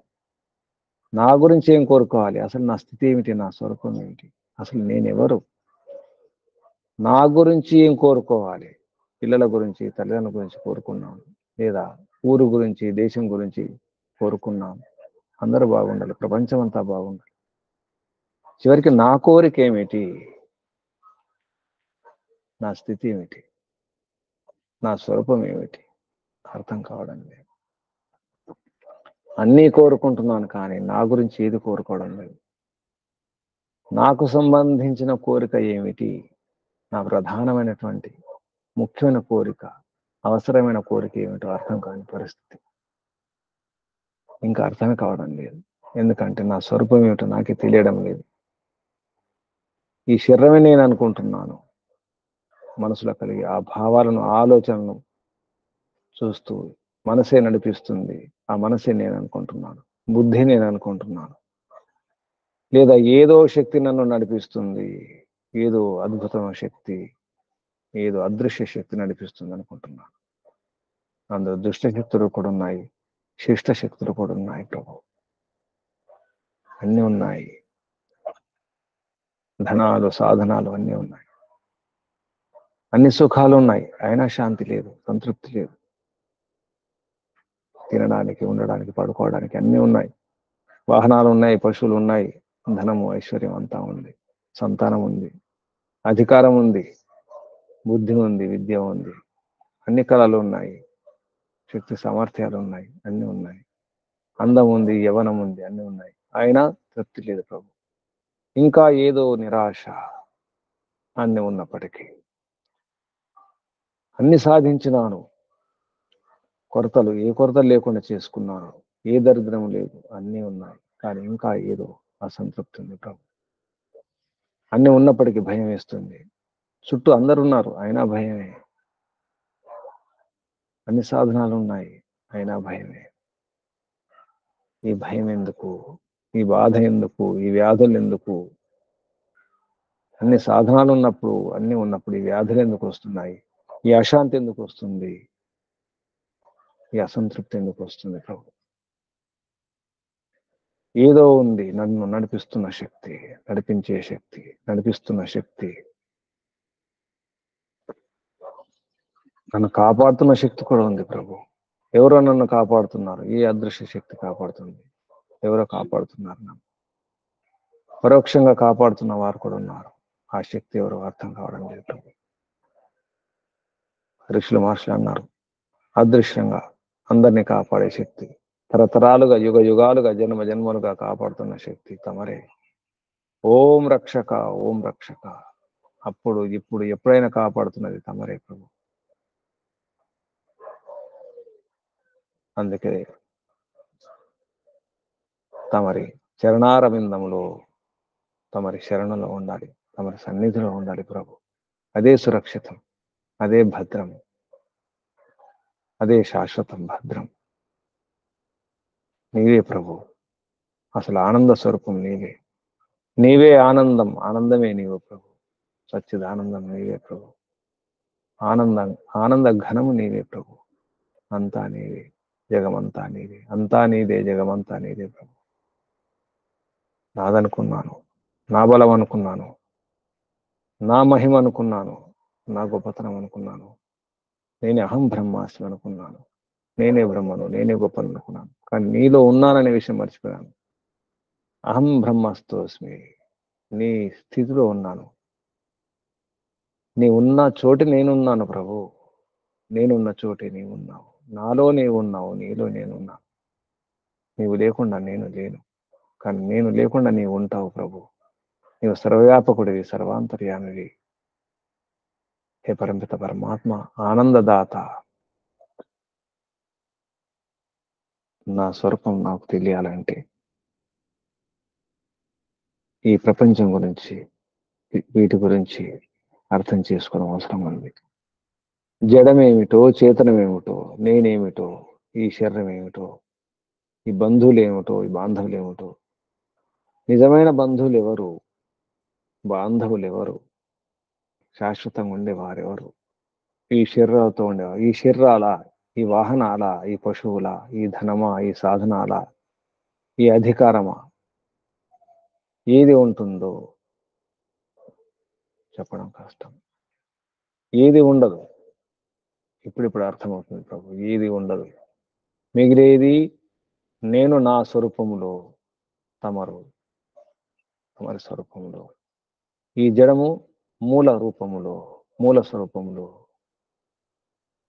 నా గురించి ఏం కోరుకోవాలి? అసలు నా స్థితి ఏమిటి? నా స్వరూపం ఏమిటి? అసలు నేనెవరు? నా గురించి ఏం కోరుకోవాలి? పిల్లల గురించి, తల్లిదండ్రుల గురించి కోరుకున్నాం, లేదా ఊరు గురించి, దేశం గురించి కోరుకున్నాం. అందరూ బాగుండాలి, ప్రపంచం అంతా బాగుండాలి. చివరికి నా కోరిక ఏమిటి? నా స్థితి ఏమిటి? నా స్వరూపం ఏమిటి? అర్థం కావడం లేదు. అన్నీ కోరుకుంటున్నాను కానీ నా గురించి ఏది కోరుకోవడం లేదు. నాకు సంబంధించిన కోరిక ఏమిటి? నా ప్రధానమైనటువంటి ముఖ్యమైన కోరిక, అవసరమైన కోరిక ఏమిటో అర్థం కాని పరిస్థితి. ఇంకా అర్థమే కావడం లేదు. ఎందుకంటే నా స్వరూపం ఏమిటో నాకే తెలియడం లేదు. ఈ శరీరమే నేను అనుకుంటున్నాను. మనసులో కలిగే ఆ భావాలను, ఆలోచనలను చూస్తూ మనసే నడిపిస్తుంది. ఆ మనసే నేను అనుకుంటున్నాను. బుద్ధి నేను అనుకుంటున్నాను. లేదా ఏదో శక్తి నన్ను నడిపిస్తుంది. ఏదో అద్భుతమైన శక్తి, ఏదో అదృశ్య శక్తి నడిపిస్తుంది అనుకుంటున్నాను. అందులో దుష్ట శక్తులు కూడా ఉన్నాయి, శిష్ట శక్తులు కూడా ఉన్నాయి ప్రభు. అన్నీ ఉన్నాయి. ధనాలు, సాధనాలు అన్నీ ఉన్నాయి. అన్ని సుఖాలు ఉన్నాయి. అయినా శాంతి లేదు, సంతృప్తి లేదు. తినడానికి, ఉండడానికి, పడుకోవడానికి అన్నీ ఉన్నాయి. వాహనాలు ఉన్నాయి, పశువులు ఉన్నాయి, ధనము, ఐశ్వర్యం అంతా ఉంది, సంతానం ఉంది, అధికారం ఉంది, బుద్ధి ఉంది, విద్య ఉంది, అన్ని కళలు ఉన్నాయి, శక్తి సామర్థ్యాలు ఉన్నాయి, అన్నీ ఉన్నాయి. అందం ఉంది, యవనం ఉంది, అన్నీ ఉన్నాయి. అయినా తృప్తి లేదు ప్రభు. ఇంకా ఏదో నిరాశ. అన్ని ఉన్నప్పటికీ అన్ని సాధించినాను. కొరతలు ఏ కొరతలు లేకుండా చేసుకున్నాను. ఏ దరిద్రం లేదు, అన్నీ ఉన్నాయి. కానీ ఇంకా ఏదో అసంతృప్తి ఉంది ప్రభు. అన్ని ఉన్నప్పటికీ భయం వేస్తుంది. చుట్టూ అందరు ఉన్నారు, అయినా భయమే. అన్ని సాధనాలు ఉన్నాయి, అయినా భయమే. ఈ భయం ఎందుకు? ఈ బాధ ఎందుకు? ఈ వ్యాధులు ఎందుకు? అన్ని సాధనాలు ఉన్నప్పుడు, అన్ని ఉన్నప్పుడు ఈ వ్యాధులు ఎందుకు వస్తున్నాయి? ఈ అశాంతి ఎందుకు వస్తుంది? ఈ అసంతృప్తి ఎందుకు వస్తుంది ప్రభు? ఏదో ఉంది నన్ను నడిపిస్తున్న శక్తి, నడిపించే శక్తి, నడిపిస్తున్న శక్తి, నన్ను కాపాడుతున్న శక్తి కూడా ఉంది ప్రభు. ఎవరో నన్ను కాపాడుతున్నారు. ఏ అదృశ్య శక్తి కాపాడుతుంది? ఎవరో కాపాడుతున్నారు నన్ను. పరోక్షంగా కాపాడుతున్న వారు కూడా ఉన్నారు. ఆ శక్తి ఎవరో అర్థం కావడం లేదు ప్రభు. ఋషులు మహర్షులు అన్నారు, అదృశ్యంగా అందరినీ కాపాడే శక్తి, తరతరాలుగా యుగ యుగాలుగా జన్మ జన్మలుగా కాపాడుతున్న శక్తి తమరే. ఓం రక్షక, ఓం రక్షక. అప్పుడు ఇప్పుడు ఎప్పుడైనా కాపాడుతున్నది తమరే ప్రభు. అందుకే తమరి చరణారవిందములో, తమరి శరణలో ఉండాలి, తమరి సన్నిధిలో ఉండాలి ప్రభు. అదే సురక్షితం, అదే భద్రం, అదే శాశ్వతం భద్రం. నీవే ప్రభు. అసలు ఆనంద స్వరూపం నీవే. నీవే ఆనందం, ఆనందమే నీవు ప్రభు. సచ్చిదానందం నీవే ప్రభు. ఆనంద ఘనము నీవే ప్రభు. అంతా నీవే, జగమంతా నీవే. అంతా నీదే, జగమంతా నీదే ప్రభు. నాదనుకున్నాను, నా బలం అనుకున్నాను, నా మహిమ అనుకున్నాను, నా గొప్పతనం అనుకున్నాను, నేనే అహం బ్రహ్మాస్మి అనుకున్నాను, నేనే బ్రహ్మను, నేనే గొప్పను అనుకున్నాను. కానీ నీలో ఉన్నాననే విషయం మర్చిపోయాను. అహం బ్రహ్మస్తోస్మి. నీ స్థితిలో ఉన్నాను. నీ ఉన్న చోటి నేనున్నాను ప్రభు. నేనున్న చోటే నీవున్నావు. నాలో నీవు ఉన్నావు, నీలో నేనున్నాను. నీవు లేకుండా నేను లేను. కానీ నేను లేకుండా నీవు ఉంటావు ప్రభు. నీవు సర్వవ్యాపకుడివి, సర్వాంతర్యామివి. హే పరంపిత పరమాత్మ, ఆనందదాత, నా స్వరూపం నాకు తెలియాలంటే ఈ ప్రపంచం గురించి, వీటి గురించి అర్థం చేసుకోవడం అవసరం ఉంది. జడమేమిటో, చేతనమేమిటో, నేనేమిటో, ఈ శరీరం ఏమిటో, ఈ బంధువులు ఏమిటో, ఈ బాంధవులు ఏమిటో, నిజమైన బంధువులు ఎవరు, బాంధవులు ఎవరు, శాశ్వతంగా ఉండేవారెవరు, ఈ శరీరాలతో ఉండేవారు, ఈ శరీరాల, ఈ వాహనాల, ఈ పశువుల, ఈ ధనమా, ఈ సాధనాల, ఈ అధికారమా, ఏది ఉంటుందో చెప్పడం కష్టం. ఏది ఉండదు. ఇప్పుడిప్పుడు అర్థమవుతుంది ప్రభు. ఏది ఉండదు. మిగిలేది నేను నా స్వరూపములో, తమరు తమరి స్వరూపములో, ఈ జడము మూల రూపములో, మూల స్వరూపములో,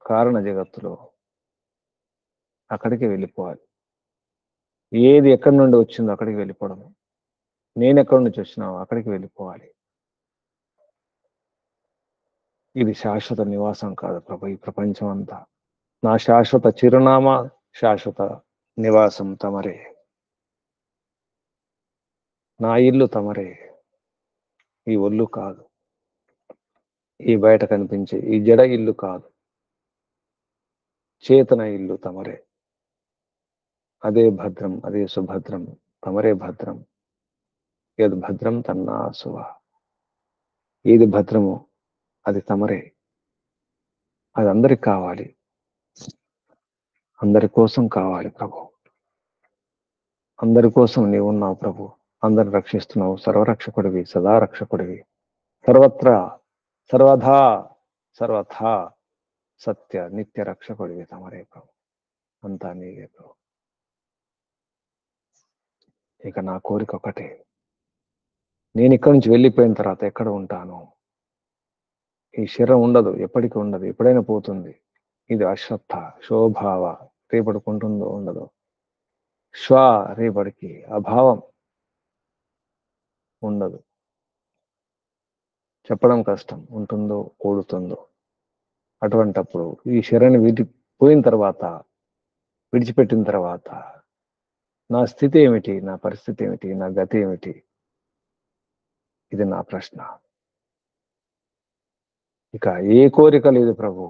కారణ జగత్తులో అక్కడికి వెళ్ళిపోవాలి. ఏది ఎక్కడి నుండి వచ్చిందో అక్కడికి వెళ్ళిపోవడం. నేను ఎక్కడి నుంచి వచ్చినావు అక్కడికి వెళ్ళిపోవాలి. ఇది శాశ్వత నివాసం కాదు ప్రభు. ఈ ప్రపంచం అంతా నా శాశ్వత చిరునామా, శాశ్వత నివాసం తమరే. నా ఇల్లు తమరే. ఈ ఒళ్ళు కాదు, ఈ బయట కనిపించే ఈ జడ ఇల్లు కాదు, చేతన ఇల్లు తమరే. అదే భద్రం, అదే సుభద్రం, తమరే భద్రం. ఏది భద్రం తన్నాసువ. ఏది భద్రమో అది తమరే. అది అందరికి కావాలి, అందరి కోసం కావాలి ప్రభు. అందరి కోసం నీవు ఉన్నావు ప్రభు. అందరిని రక్షిస్తున్నావు. సర్వరక్షకుడివి, సదా రక్షకుడివి, సర్వత్రా సర్వధా సర్వథా సత్య నిత్య రక్షకుడివి తమరే ప్రభు. అంతా నీవే ప్రభు. ఇక నా కోరిక ఒకటే, నేను ఇక్కడి నుంచి వెళ్ళిపోయిన తర్వాత ఎక్కడ ఉంటాను? ఈ శరీరం ఉండదు, ఎప్పటికీ ఉండదు, ఎప్పుడైనా పోతుంది. ఇది అశ్రద్ధ, శోభావ, రేపడుకుంటుందో ఉండదు. శ్వ, రేపటికి అభావం ఉండదు. చెప్పడం కష్టం, ఉంటుందో కూడుతుందో. అటువంటప్పుడు ఈ శరీరాన్ని పోయిన తర్వాత, విడిచిపెట్టిన తర్వాత నా స్థితి ఏమిటి, నా పరిస్థితి ఏమిటి, నా గతి ఏమిటి? ఇది నా ప్రశ్న. ఇక ఏ కోరిక లేదు ప్రభు.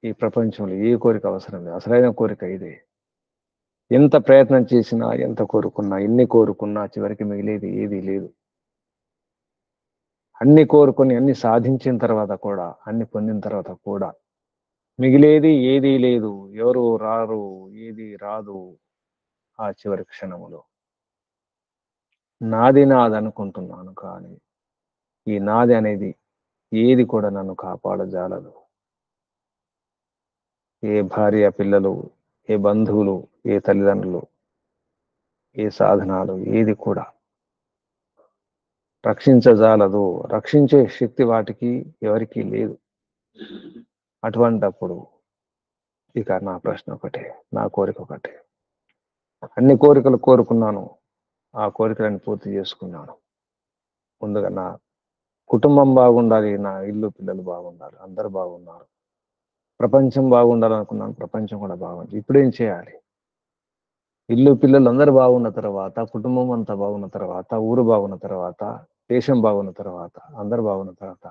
ఈ ప్రపంచంలో ఏ కోరిక అవసరం లేదు. అసలైన కోరిక ఇదే. ఎంత ప్రయత్నం చేసినా, ఎంత కోరుకున్నా, ఎన్ని కోరుకున్నా చివరికి మిగిలేది ఏది లేదు. అన్ని కోరుకొని అన్ని సాధించిన తర్వాత కూడా, అన్ని పొందిన తర్వాత కూడా మిగిలేది ఏదీ లేదు. ఎవరు రారు, ఏది రాదు ఆ చివరి క్షణములో. నాది అనుకుంటున్నాను, కానీ ఈ నాది అనేది ఏది కూడా నన్ను కాపాడజాలదు. ఏ భార్య పిల్లలు, ఏ బంధువులు, ఏ తల్లిదండ్రులు, ఏ సాధనాలు, ఏది కూడా రక్షించజాలదు. రక్షించే శక్తి వాటికి ఎవరికీ లేదు. అటువంటప్పుడు ఇక నా ప్రశ్న ఒకటే, నా కోరిక ఒకటే. అన్ని కోరికలు కోరుకున్నాను, ఆ కోరికలను పూర్తి చేసుకున్నాను. ముందుగా నా కుటుంబం బాగుండాలి, నా ఇల్లు పిల్లలు బాగుండాలి, అందరూ బాగున్నారు. ప్రపంచం బాగుండాలనుకున్నాను, ప్రపంచం కూడా బాగుంది. ఇప్పుడేం చేయాలి? ఇల్లు పిల్లలు అందరూ బాగున్న తర్వాత, కుటుంబం అంతా బాగున్న తర్వాత, ఊరు బాగున్న తర్వాత, దేశం బాగున్న తర్వాత, అందరూ బాగున్న తర్వాత,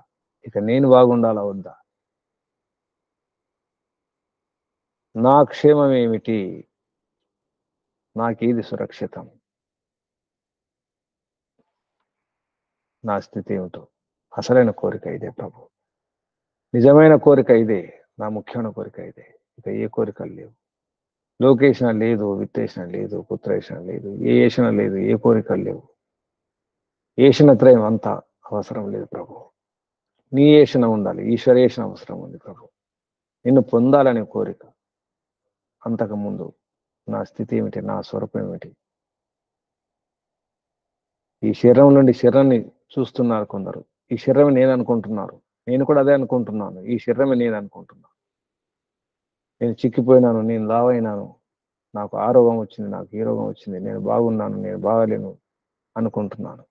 ఇక నేను బాగుండాలా వద్దా? నా క్షేమం ఏమిటి? నాకేది సురక్షితం? నా స్థితి ఏమిటో? అసలైన కోరిక ఇదే ప్రభు. నిజమైన కోరిక ఇదే. నా ముఖ్యమైన కోరిక ఇదే. ఇక ఏ కోరికలు లేవు. లోకేషణ లేదు, విత్తేషణ లేదు, పుత్రేషణ లేదు, ఏ ఏషణ లేదు, ఏ కోరికలు లేవు. ఏషణత్రయం అంతా అవసరం లేదు ప్రభు. నీ ఏషణ ఉండాలి, ఈశ్వరేషణ అవసరం ఉంది ప్రభు. నిన్ను పొందాలనే కోరిక. అంతకుముందు నా స్థితి ఏమిటి? నా స్వరూపం ఏమిటి? ఈ శరీరం నుండి శరీరాన్ని చూస్తున్నారు కొందరు. ఈ శరీరం నేను అనుకుంటున్నారు. నేను కూడా అదే అనుకుంటున్నాను. ఈ శరీరమే నేను అనుకుంటున్నాను. నేను చిక్కిపోయినాను, నేను లావైనాను, నాకు ఆ రోగం వచ్చింది, నాకు ఈ రోగం వచ్చింది, నేను బాగున్నాను, నేను బాగలేను అనుకుంటున్నాను.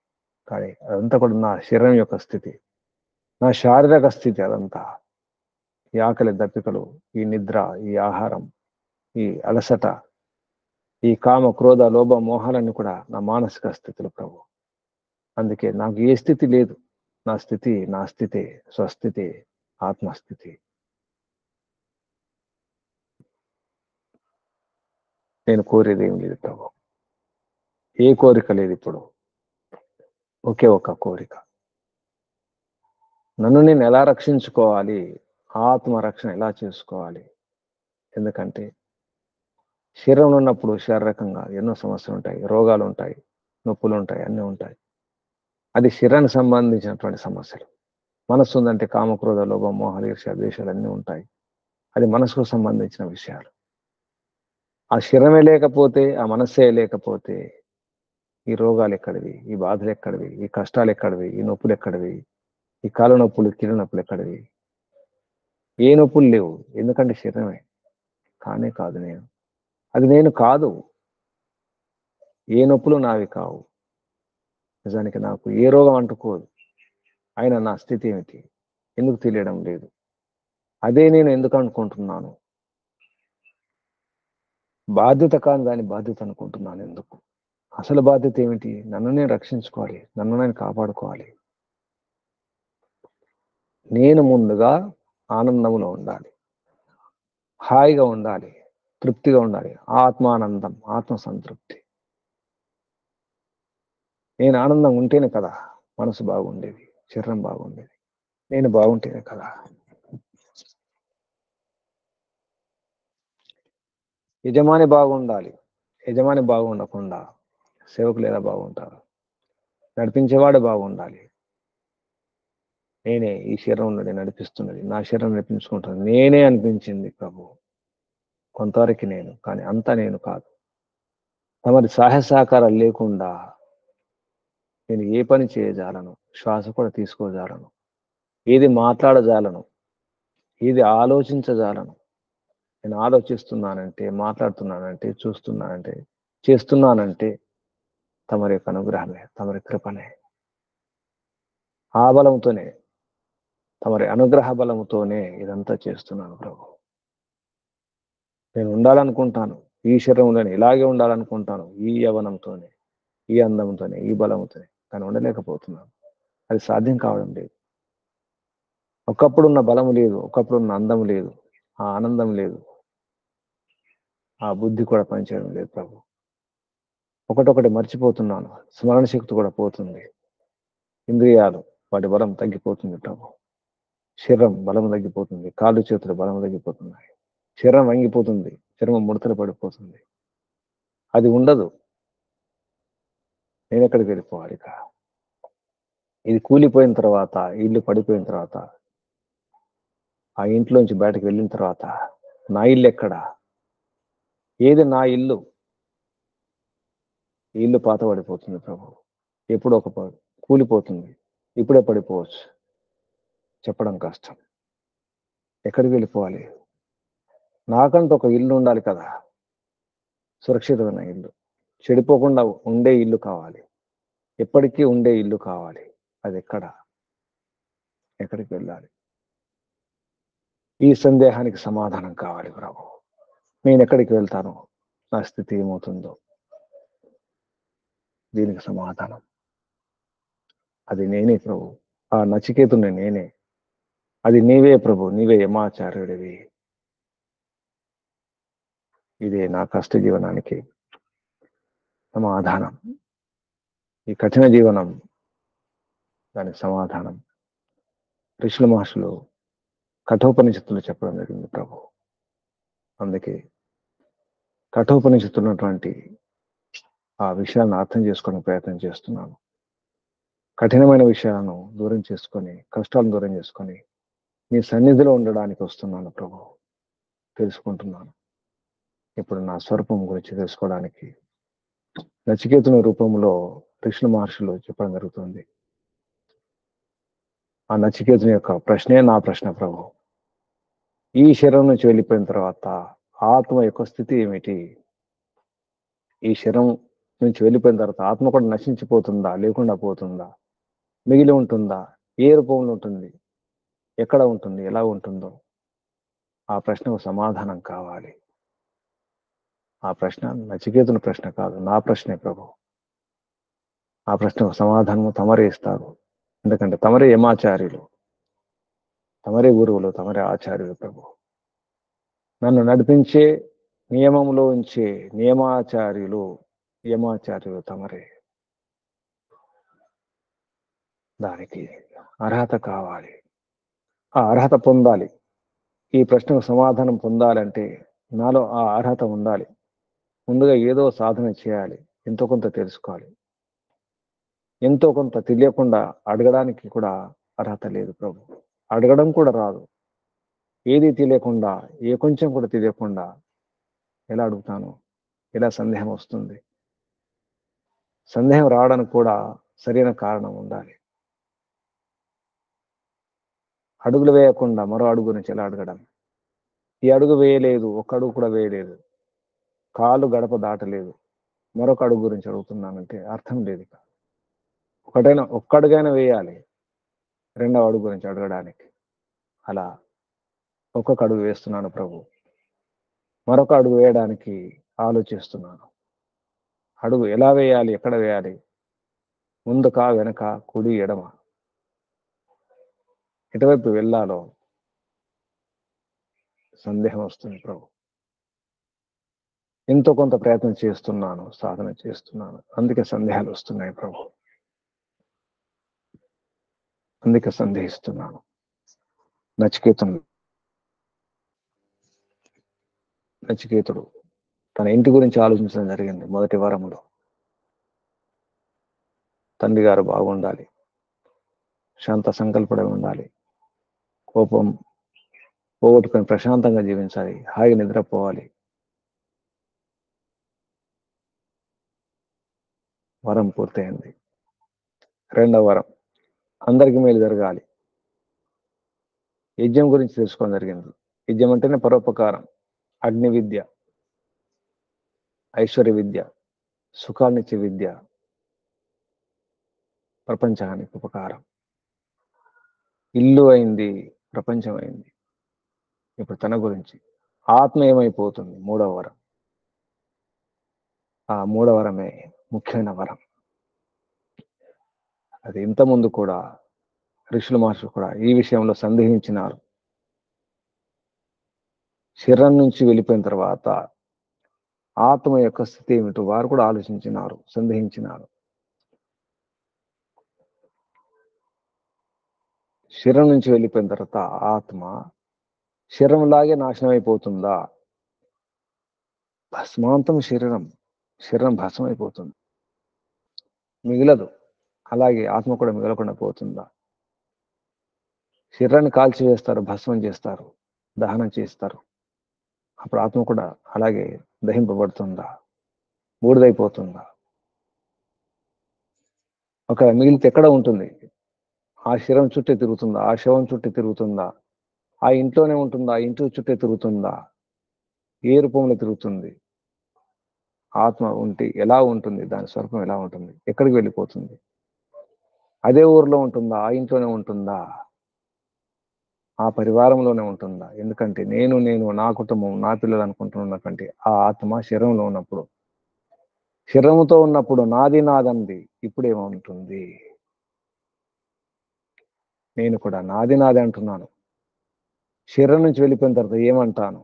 కానీ అదంతా కూడా నా శరీరం యొక్క స్థితి, నా శారీరక స్థితి. అదంతా ఈ ఆకలి దప్పికలు, ఈ నిద్ర, ఈ ఆహారం, ఈ అలసట, ఈ కామ క్రోధ లోభ మోహాలన్నీ కూడా నా మానసిక స్థితులు ప్రభు. అందుకే నాకు ఏ స్థితి లేదు. నా స్థితి స్వస్థితి, ఆత్మస్థితి. నేను కోరేది ఏం లేదు ప్రభు. ఏ కోరిక లేదు ఇప్పుడు. ఒకే ఒక కోరిక, నన్ను నేను ఎలా రక్షించుకోవాలి, ఆత్మ రక్షణ ఎలా చేసుకోవాలి. ఎందుకంటే శరీరంలో ఉన్నప్పుడు శారీరకంగా ఎన్నో సమస్యలు ఉంటాయి, రోగాలు ఉంటాయి, నొప్పులు ఉంటాయి, అన్నీ ఉంటాయి. అది శరీరానికి సంబంధించినటువంటి సమస్యలు. మనస్సు ఉందంటే కామక్రోధ లోభ మోహాలు ఈర్ష్య ద్వేషాలు అన్నీ ఉంటాయి. అది మనసుకు సంబంధించిన విషయాలు. ఆ శరీరమే లేకపోతే, ఆ మనస్సే లేకపోతే ఈ రోగాలు ఎక్కడివి, ఈ బాధలు ఎక్కడివి, ఈ కష్టాలు ఎక్కడివి, ఈ నొప్పులు ఎక్కడివి, ఈ కాళ్ళ నొప్పులు కీళ్ళ నొప్పులు ఎక్కడివి? ఏ నొప్పులు లేవు. ఎందుకంటే శరీరమే. కానే కాదు నేను. అది నేను కాదు. ఏ నొప్పులు నావి కావు. నిజానికి నాకు ఏ రోగం అంటుకోదు. అయినా నా స్థితి ఏమిటి? ఎందుకు తెలియడం లేదు? అదే నేను ఎందుకు అనుకుంటున్నాను? బాధ్యత కాని దాని బాధ్యత అనుకుంటున్నాను ఎందుకు? అసలు బాధ్యత ఏమిటి? నన్ను నేను రక్షించుకోవాలి, నన్ను నేను కాపాడుకోవాలి. నేను ముందుగా ఆనందంలో ఉండాలి, హాయిగా ఉండాలి, తృప్తిగా ఉండాలి. ఆత్మానందం, ఆత్మ సంతృప్తి. నేను ఆనందంగా ఉంటేనే కదా మనసు బాగుండేది, శరీరం బాగుండేది. నేను బాగుంటేనే కదా. యజమాని బాగుండాలి. యజమాని బాగుండకుండా సేవకులు ఎలా బాగుంటారు? నడిపించేవాడు బాగుండాలి. నేనే ఈ శరీరం నుండి నడిపిస్తున్నది, నా శరీరం నడిపించుకుంటాను. నేనే అనిపించింది ప్రభు కొంతవరకు నేను, కానీ అంతా నేను కాదు. తమరి సహాయ సహకారాలు లేకుండా నేను ఏ పని చేయజాలను, శ్వాస కూడా తీసుకోజాలను, ఏది మాట్లాడజాలను, ఏది ఆలోచించజాలను. నేను ఆలోచిస్తున్నానంటే, మాట్లాడుతున్నానంటే, చూస్తున్నానంటే, చేస్తున్నానంటే తమరి యొక్క అనుగ్రహమే, తమరి కృపనే. ఆ బలంతోనే, తమరి అనుగ్రహ బలంతోనే ఇదంతా చేస్తున్నాను ప్రభు. నేను ఉండాలనుకుంటాను, ఈ శరీరంలోనే ఇలాగే ఉండాలనుకుంటాను, ఈ యవనంతోనే, ఈ అందంతోనే, ఈ బలంతోనే, కానీ ఉండలేకపోతున్నాను. అది సాధ్యం కావడం లేదు. ఒకప్పుడున్న బలం లేదు, ఒకప్పుడున్న అందం లేదు, ఆ ఆనందం లేదు, ఆ బుద్ధి కూడా పనిచేయడం లేదు ప్రభు. ఒకటొకటి మర్చిపోతున్నాను, స్మరణ శక్తి కూడా పోతుంది, ఇంద్రియాలు వాటి బలం తగ్గిపోతుంది ప్రభు. శరీరం బలం తగ్గిపోతుంది, కాళ్ళు చేతులు బలం తగ్గిపోతున్నాయి, శరీరం వంగిపోతుంది, చర్మం ముడతలు పడిపోతుంది. అది ఉండదు. నేను ఎక్కడికి వెళ్ళిపోవాలి ఇక? ఇది కూలిపోయిన తర్వాత, ఇల్లు పడిపోయిన తర్వాత, ఆ ఇంట్లోంచి బయటకు వెళ్ళిన తర్వాత నా ఇల్లు ఎక్కడ? ఏది నా ఇల్లు? ఈ ఇల్లు పాత పడిపోతుంది ప్రభు. ఎప్పుడో కూలిపోతుంది. ఇప్పుడే పడిపోవచ్చు. చెప్పడం కష్టం. ఎక్కడికి వెళ్ళిపోవాలి? నాకంటూ ఒక ఇల్లు ఉండాలి కదా, సురక్షితమైన ఇల్లు. చెడిపోకుండా ఉండే ఇల్లు కావాలి. ఎప్పటికీ ఉండే ఇల్లు కావాలి. అది ఎక్కడ? ఎక్కడికి వెళ్ళాలి? ఈ సందేహానికి సమాధానం కావాలి ప్రభు. నేను ఎక్కడికి వెళ్తాను? నా స్థితి ఏమవుతుందో దీనికి సమాధానం అది నేనే ప్రభు. ఆ నచికేతుని నేనే. అది నీవే ప్రభు. నీవే యమాచార్యుడివి. ఇదే నా కష్ట జీవనానికి సమాధానం. ఈ కఠిన జీవనం దానికి సమాధానం ఋషుల మహర్షులు కఠోపనిషత్తులు చెప్పడం జరిగింది ప్రభు. అందుకే కఠోపనిషత్తున్నటువంటి ఆ విషయాలను అర్థం చేసుకోవడానికి ప్రయత్నం చేస్తున్నాను. కఠినమైన విషయాలను దూరం చేసుకొని, కష్టాలను దూరం చేసుకొని నీ సన్నిధిలో ఉండడానికి వస్తున్నాను ప్రభు. తెలుసుకుంటున్నాను. ఇప్పుడు నా స్వరూపం గురించి తెలుసుకోవడానికి నచికేతుని రూపంలో ఋషుల మహర్షులు చెప్పడం జరుగుతుంది. ఆ నచికేతుని యొక్క ప్రశ్నే నా ప్రశ్న ప్రభు. ఈ శరీరం నుంచి వెళ్ళిపోయిన తర్వాత ఆత్మ యొక్క స్థితి ఏమిటి? ఈ శరీరం నుంచి వెళ్ళిపోయిన తర్వాత ఆత్మ కూడా నశించిపోతుందా? లేకుండా పోతుందా? మిగిలి ఉంటుందా? ఏ రూపంలో ఉంటుంది? ఎక్కడ ఉంటుంది? ఎలా ఉంటుందో ఆ ప్రశ్నకు సమాధానం కావాలి. ఆ ప్రశ్న నచికేతుని ప్రశ్న కాదు, నా ప్రశ్నే ప్రభు. ఆ ప్రశ్నకు సమాధానం తమరే ఇస్తారు. ఎందుకంటే తమరే యమాచార్యులు, తమరే గురువులు, తమరే ఆచార్యులు ప్రభు. నన్ను నడిపించే నియమంలో ఉంచే నియమాచార్యులు, యమాచార్యులు తమరే. దానికి అర్హత కావాలి. ఆ అర్హత పొందాలి. ఈ ప్రశ్నకు సమాధానం పొందాలంటే నాలో ఆ అర్హత ఉండాలి. ముందుగా ఏదో సాధన చేయాలి. ఎంతో కొంత తెలుసుకోవాలి. ఎంతో కొంత తెలియకుండా అడగడానికి కూడా అర్హత లేదు ప్రభు. అడగడం కూడా రాదు. ఏది తెలియకుండా, ఏ కొంచెం కూడా తెలియకుండా ఎలా అడుగుతాను? ఎలా సందేహం వస్తుంది? సందేహం రావడానికి కూడా సరైన కారణం ఉండాలి. అడుగులు వేయకుండా మరో అడుగు గురించి ఎలా అడగడం? ఈ అడుగు వేయలేదు, ఒక్క అడుగు కూడా వేయలేదు, కాలు గడప దాటలేదు, మరొక అడుగు గురించి అడుగుతున్నానంటే అర్థం లేదు. ఒక్క అడుగైనా వేయాలి రెండవ అడుగు గురించి అడగడానికి. అలా ఒక్కొక్క అడుగు వేస్తున్నాను ప్రభు. మరొక అడుగు వేయడానికి ఆలోచిస్తున్నాను. అడుగు ఎలా వేయాలి? ఎక్కడ వేయాలి? ముందుకా, వెనక, కుడి, ఎడమ, ఎటువైపు వెళ్ళాలో సందేహం వస్తుంది ప్రభు. ఎంతో కొంత ప్రయత్నం చేస్తున్నాను, సాధన చేస్తున్నాను, అందుకే సందేహాలు వస్తున్నాయి ప్రభు. అందుకే సందేహిస్తున్నాను. నచికేతుడు తన ఇంటి గురించి ఆలోచించడం జరిగింది. మొదటి వారంలో తండ్రి గారు బాగుండాలి, శాంత సంకల్పడే ఉండాలి, కోపం పోగొట్టుకొని ప్రశాంతంగా జీవించాలి, హాయి నిద్రపోవాలి. వరం పూర్తయింది. రెండవ వరం అందరికి మేలు జరగాలి. యజ్ఞం గురించి తెలుసుకోవడం జరిగింది. యజ్ఞం అంటేనే పరోపకారం, అగ్ని విద్య, ఐశ్వర్య విద్య, సుఖాన్నిచ్చే విద్య, ప్రపంచానికి ఉపకారం. ఇల్లు అయింది, ప్రపంచం అయింది. ఇప్పుడు తన గురించి ఆత్మ ఏమైపోతుంది? మూడవ వరం. ఆ మూడవ వరమే ముఖ్యమైన వరం. అది ఇంతకుముందు కూడా ఋషుల మహర్షులు కూడా ఈ విషయంలో సందేహించినారు. శరీరం నుంచి వెళ్ళిపోయిన తర్వాత ఆత్మ యొక్క స్థితి ఏమిటో వారు కూడా ఆలోచించినారు, సందేహించినారు. శరీరం నుంచి వెళ్ళిపోయిన తర్వాత ఆత్మ శరీరంలాగే నాశనం అయిపోతుందా? భస్మాంతం శరీరం భస్మం అయిపోతుంది. మిగలదు. అలాగే ఆత్మ కూడా మిగలకుండా పోతుందా? శరీరాన్ని కాల్చివేస్తారు, భస్మం చేస్తారు, దహనం చేస్తారు. అప్పుడు ఆత్మ కూడా అలాగే దహింపబడుతుందా? బూడిదైపోతుందా? ఒక మిగిలితే ఎక్కడ ఉంటుంది? ఆ శరీరం చుట్టే తిరుగుతుందా? ఆ శవం చుట్టే తిరుగుతుందా? ఆ ఇంట్లోనే ఉంటుందా? ఆ ఇంటి చుట్టే తిరుగుతుందా? ఏ రూపంలో తిరుగుతుంది? ఆత్మ ఉంటే ఎలా ఉంటుంది? దాని స్వరూపం ఎలా ఉంటుంది? ఎక్కడికి వెళ్ళిపోతుంది? అదే ఊర్లో ఉంటుందా? ఆ ఇంట్లోనే ఉంటుందా? ఆ పరివారంలోనే ఉంటుందా? ఎందుకంటే నేను నా కుటుంబం, నా పిల్లలు అనుకుంటున్నటువంటి ఆ ఆత్మ శరీరంలో ఉన్నప్పుడు, శరీరంతో ఉన్నప్పుడు నాదంది. ఇప్పుడేముంటుంది? నేను కూడా నాది అంటున్నాను. శరీరం నుంచి వెళ్ళిపోయిన తర్వాత ఏమంటాను?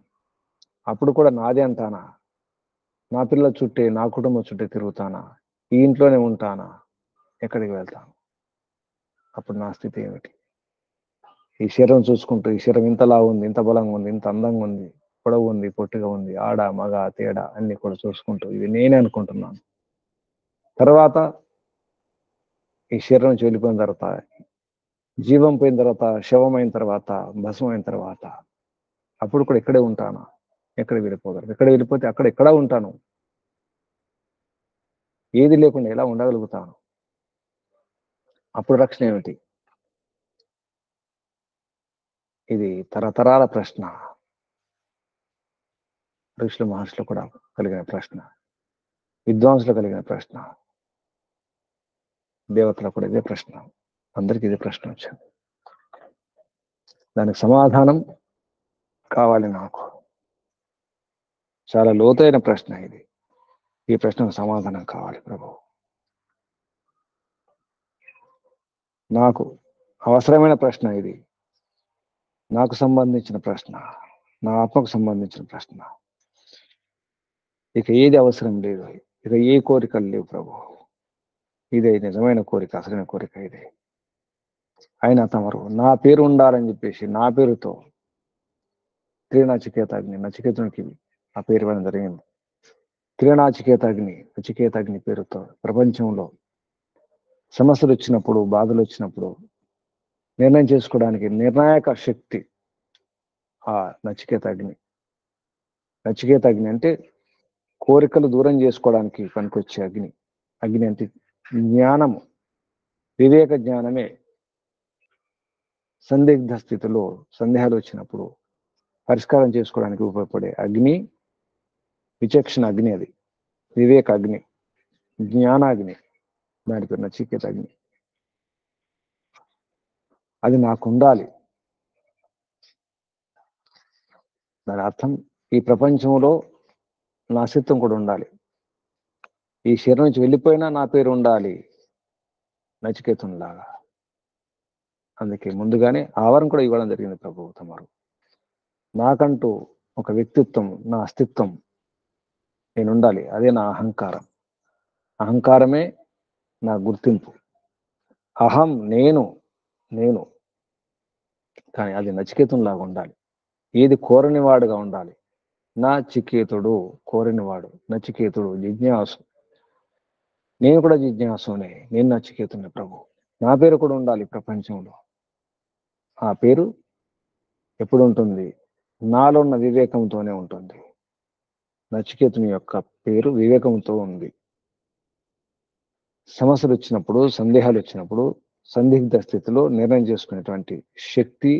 అప్పుడు కూడా నాదే అంటానా? నా పిల్లల చుట్టే, నా కుటుంబం చుట్టే తిరుగుతానా? ఈ ఇంట్లోనే ఉంటానా? ఎక్కడికి వెళ్తాను? అప్పుడు నా స్థితి ఏమిటి? ఈ శరీరం చూసుకుంటూ, ఈ శరీరం ఇంతలా ఉంది, ఇంత బలంగా ఉంది, ఇంత అందంగా ఉంది, పొడవు ఉంది, పొట్టిగా ఉంది, ఆడ, మగ, తేడా అన్ని కూడా చూసుకుంటూ ఇవి నేనే అనుకుంటున్నాను. తర్వాత ఈ శరీరం నుంచి వెళ్ళిపోయిన తర్వాత, జీవం పోయిన తర్వాత, శవమైన తర్వాత, భస్మమైన తర్వాత, అప్పుడు కూడా ఇక్కడే ఉంటానా? ఎక్కడ వెళ్ళిపోగలరు? ఎక్కడ వెళ్ళిపోతే అక్కడ ఎక్కడా ఉంటాను. ఏది లేకుండా ఎలా ఉండగలుగుతాను? అప్పుడు రక్షణ ఏమిటి? ఇది తరతరాల ప్రశ్న. ఋషులు మహర్షులు కూడా కలిగిన ప్రశ్న, విద్వాంసులు కలిగిన ప్రశ్న, దేవతలకు కూడా ఇదే ప్రశ్న, అందరికీ ఇదే ప్రశ్న వచ్చింది. దానికి సమాధానం కావాలి నాకు. చాలా లోతైన ప్రశ్న ఇది. ఈ ప్రశ్నకు సమాధానం కావాలి ప్రభు. నాకు అవసరమైన ప్రశ్న ఇది. నాకు సంబంధించిన ప్రశ్న, నా ఆత్మకు సంబంధించిన ప్రశ్న. ఇక ఏది అవసరం లేదు, ఇక ఏ కోరికలు లేవు ప్రభు. ఇదే నిజమైన కోరిక, అసలైన కోరిక ఇదే. అయినా తమరు నా పేరు ఉండాలని చెప్పేసి నా పేరుతో త్రినచికేతాగ్ని, నచికేతునికి ఆ పేరు ఇవ్వడం జరిగింది. త్రినచికేతాగ్ని, నచికేతాగ్ని పేరుతో ప్రపంచంలో సమస్యలు వచ్చినప్పుడు, బాధలు వచ్చినప్పుడు నిర్ణయం చేసుకోవడానికి నిర్ణాయక శక్తి ఆ నచికేతాగ్ని. నచికేతాగ్ని అంటే కోరికలు దూరం చేసుకోవడానికి పనికొచ్చే అగ్ని. అగ్ని అంటే జ్ఞానము, వివేక జ్ఞానమే. సందిగ్ధ స్థితిలో సందేహాలు వచ్చినప్పుడు పరిష్కారం చేసుకోవడానికి ఉపయోగపడే అగ్ని విచక్షణ అగ్ని. అది వివేక అగ్ని, జ్ఞానాగ్ని. దాని పేరు నచికేత అగ్ని. అది నాకు ఉండాలి. దాని అర్థం ఈ ప్రపంచంలో నా అస్తిత్వం కూడా ఉండాలి. ఈ శరీరం నుంచి వెళ్ళిపోయినా నా పేరు ఉండాలి, నచికేతునిలాగా. అందుకే ముందుగానే ఆవరణ కూడా ఇవ్వడం జరిగింది ప్రభు తమరు. నాకంటూ ఒక వ్యక్తిత్వం, నా అస్తిత్వం నేను ఉండాలి. అదే నా అహంకారం. అహంకారమే నా గుర్తింపు. అహం నేను నేను కానీ అది నచికేతునిలాగా ఉండాలి. ఏది కోరనివాడుగా ఉండాలి. నచికేతుడు కోరనివాడు, నచికేతుడు జిజ్ఞాసు. నేను కూడా జిజ్ఞాసునే, నేను నచికేతుని ప్రభు. నా పేరు కూడా ఉండాలి ప్రపంచంలో. ఆ పేరు ఎప్పుడు ఉంటుంది? నాలో ఉన్న వివేకంతోనే ఉంటుంది. నచికేతుని యొక్క పేరు వివేకంతో ఉంది. సమస్యలు వచ్చినప్పుడు, సందేహాలు వచ్చినప్పుడు, సందిగ్ధ స్థితిలో నిర్ణయం చేసుకునేటువంటి శక్తి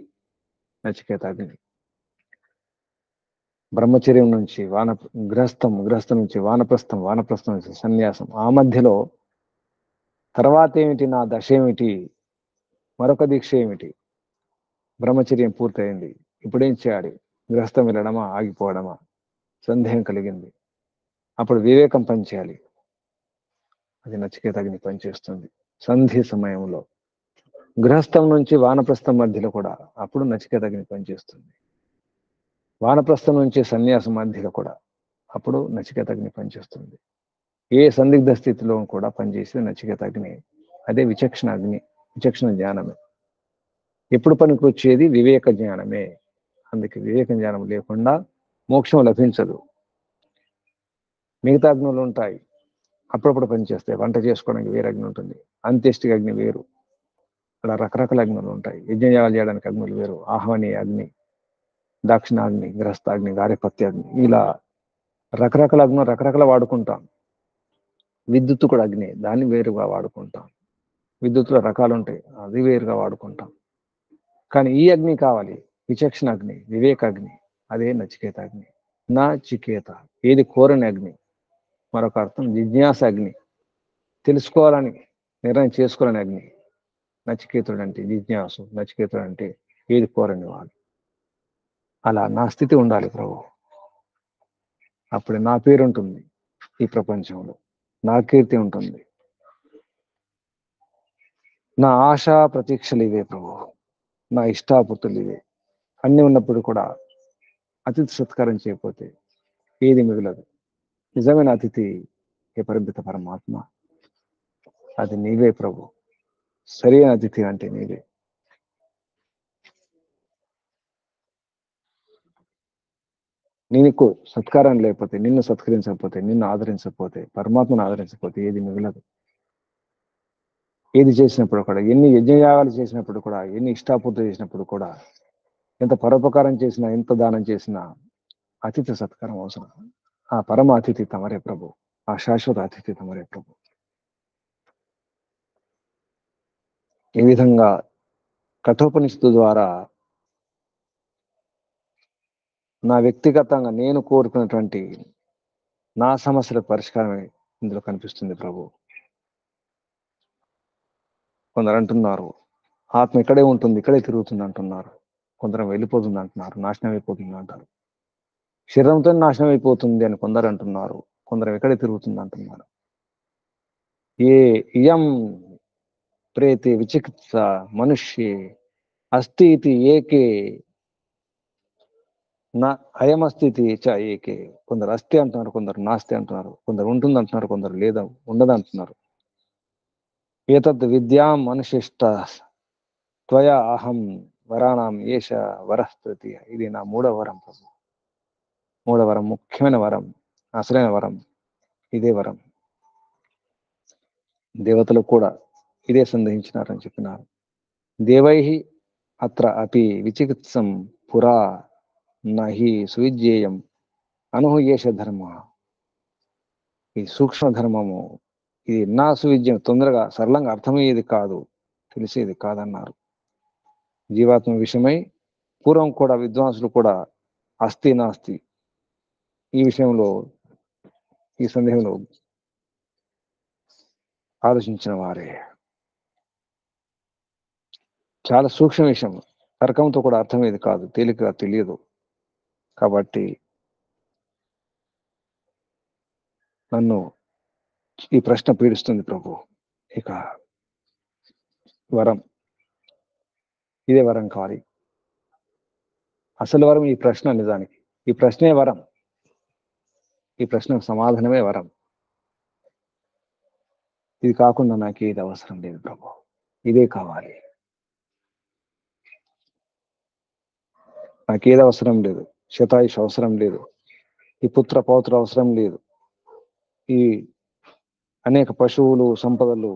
నచికేతాగ్ని. బ్రహ్మచర్యం నుంచి గృహస్థం నుంచి వానప్రస్థం, వానప్రస్థం నుంచి సన్యాసం. ఆ మధ్యలో తర్వాత ఏమిటి? నా దశ ఏమిటి? మరొక దీక్ష ఏమిటి? బ్రహ్మచర్యం పూర్తయింది, ఇప్పుడేం చేయాలి? గృహస్థం వెళ్ళడమా, ఆగిపోవడమా? సందేహం కలిగింది. అప్పుడు వివేకం పనిచేయాలి. అది నచికేతాగ్ని పనిచేస్తుంది సంధి సమయంలో. గృహస్థం నుంచి వానప్రస్థం మధ్యలో కూడా అప్పుడు నచికేతాగ్ని పనిచేస్తుంది. వానప్రస్థం నుంచి సన్యాసం మధ్యలో కూడా అప్పుడు నచికేతాగ్ని పనిచేస్తుంది. ఏ సందిగ్ధ స్థితిలో కూడా పనిచేసే నచికేతాగ్ని అదే విచక్షణ అగ్ని, విచక్షణ జ్ఞానమే. ఎప్పుడు పనికి వచ్చేది? వివేక జ్ఞానమే. అందుకే వివేక జ్ఞానం లేకుండా మోక్షం లభించదు. మిగతా అగ్నులు ఉంటాయి, అప్పుడప్పుడు పనిచేస్తాయి. వంట చేసుకోవడానికి వేరే అగ్ని ఉంటుంది, అంత్యేష్టికి అగ్ని వేరు. అలా రకరకాల అగ్నులు ఉంటాయి. యజ్ఞయాగాలు చేయడానికి అగ్నులు వేరు. ఆహ్వాని అగ్ని, దక్షిణాగ్ని, గ్రస్తాగ్ని, గారిపత్య అగ్ని, ఇలా రకరకాల అగ్నులు రకరకాల వాడుకుంటాం. విద్యుత్తు కూడా అగ్ని, దాన్ని వేరుగా వాడుకుంటాం. విద్యుత్తులో రకాలు ఉంటాయి, అది వేరుగా వాడుకుంటాం. కానీ ఈ అగ్ని కావాలి, విచక్షణ అగ్ని, వివేక అగ్ని, అదే నచికేత అగ్ని. నా చికేత, ఏది కోరని అగ్ని. మరొక అర్థం జిజ్ఞాస అగ్ని, తెలుసుకోవాలని నిర్ణయం చేసుకోవాలని అగ్ని. నచికేతుడు అంటే జిజ్ఞాసు, నచికేతుడు అంటే ఏది కోరని వాడు. అలా నా స్థితి ఉండాలి ప్రభు. అప్పుడే నా పేరు ఉంటుంది ఈ ప్రపంచంలో, నా కీర్తి ఉంటుంది. నా ఆశా ప్రతీక్షలు ఇవే ప్రభు, నా ఇష్టాపూర్తులు ఇవే. అన్నీ ఉన్నప్పుడు కూడా అతిథి సత్కారం చేయకపోతే ఏది మిగలదు. నిజమైన అతిథి ఏ పరిమిత పరమాత్మ, అది నీవే ప్రభు. సరైన అతిథి అంటే నీవే. నీకు సత్కారం లేకపోతే, నిన్ను సత్కరించకపోతే, నిన్ను ఆదరించకపోతే, పరమాత్మను ఆదరించకపోతే ఏది మిగలదు. ఏది చేసినప్పుడు కూడా, ఎన్ని యజ్ఞయాగాలు చేసినప్పుడు కూడా, ఎన్ని ఇష్టాపూర్తి చేసినప్పుడు కూడా, ఎంత పరోపకారం చేసినా, ఎంత దానం చేసినా అతిథి సత్కారం అవసరం. ఆ పరమ అతిథి తమరే ప్రభు, ఆ శాశ్వత అతిథి తమరే ప్రభు. ఈ విధంగా కఠోపనిషత్తు ద్వారా నా వ్యక్తిగతంగా నేను కోరుకున్నటువంటి నా సమస్యల పరిష్కారమే ఇందులో కనిపిస్తుంది ప్రభు. కొందరు అంటున్నారు ఆత్మ ఇక్కడే ఉంటుంది, ఇక్కడే తిరుగుతుంది అంటున్నారు. కొందరు వెళ్ళిపోతుంది అంటున్నారు, నాశనం అయిపోతుంది అంటారు. శరీరంతో నాశనం అయిపోతుంది అని కొందరు అంటున్నారు, కొందరు ఎక్కడే తిరుగుతుంది అంటున్నారు. ఏ ఇయం ప్రేతి విచికిత్స మనుష్యే అస్థి ఇతి ఏకే నా అయమస్థితి చ ఏకే. కొందరు అస్థి అంటున్నారు, కొందరు నాస్తి అంటున్నారు, కొందరు ఉంటుంది అంటున్నారు, కొందరు లేదా ఉండదు అంటున్నారు. ఏతద్ విద్యాం అనుశిష్ట త్వయా అహం వరాణం ఏష వరస్పతి. ఇది నా మూడవ వరం ప్రభు. మూడవ వరం, ముఖ్యమైన వరం, అసలైన వరం, ఇదే వరం. దేవతలు కూడా ఇదే సందేహించినారని చెప్పినారు. దేవై అత్ర అపి విచికిత్సం పురా నహి సువిజ్యేయం అనుహయేష ధర్మ. ఈ సూక్ష్మ ధర్మము, ఇది నా సువిజ్యం, తొందరగా సరళంగా అర్థమయ్యేది కాదు, తెలిసేది కాదన్నారు. జీవాత్మ విషయమై పూర్వం కూడా విద్వాంసులు కూడా అస్థి నాస్తి ఈ విషయంలో, ఈ సందేహంలో ఆలోచించిన వారే. చాలా సూక్ష్మ విషయం, తర్కంతో కూడా అర్థమయ్యేది కాదు, తేలికగా తెలియదు. కాబట్టి నన్ను ఈ ప్రశ్న పీడిస్తుంది ప్రభు. ఇక వరం, ఇదే వరం కావాలి. అసలు వరం ఈ ప్రశ్న. నిజానికి ఈ ప్రశ్నే వరం, ఈ ప్రశ్నకు సమాధానమే వరం. ఇది కాకుండా నాకు ఏది అవసరం లేదు ప్రభు, ఇదే కావాలి. నాకేది అవసరం లేదు, శతాయుష్ అవసరం లేదు, ఈ పుత్ర పౌత్ర అవసరం లేదు, ఈ అనేక పశువులు సంపదలు,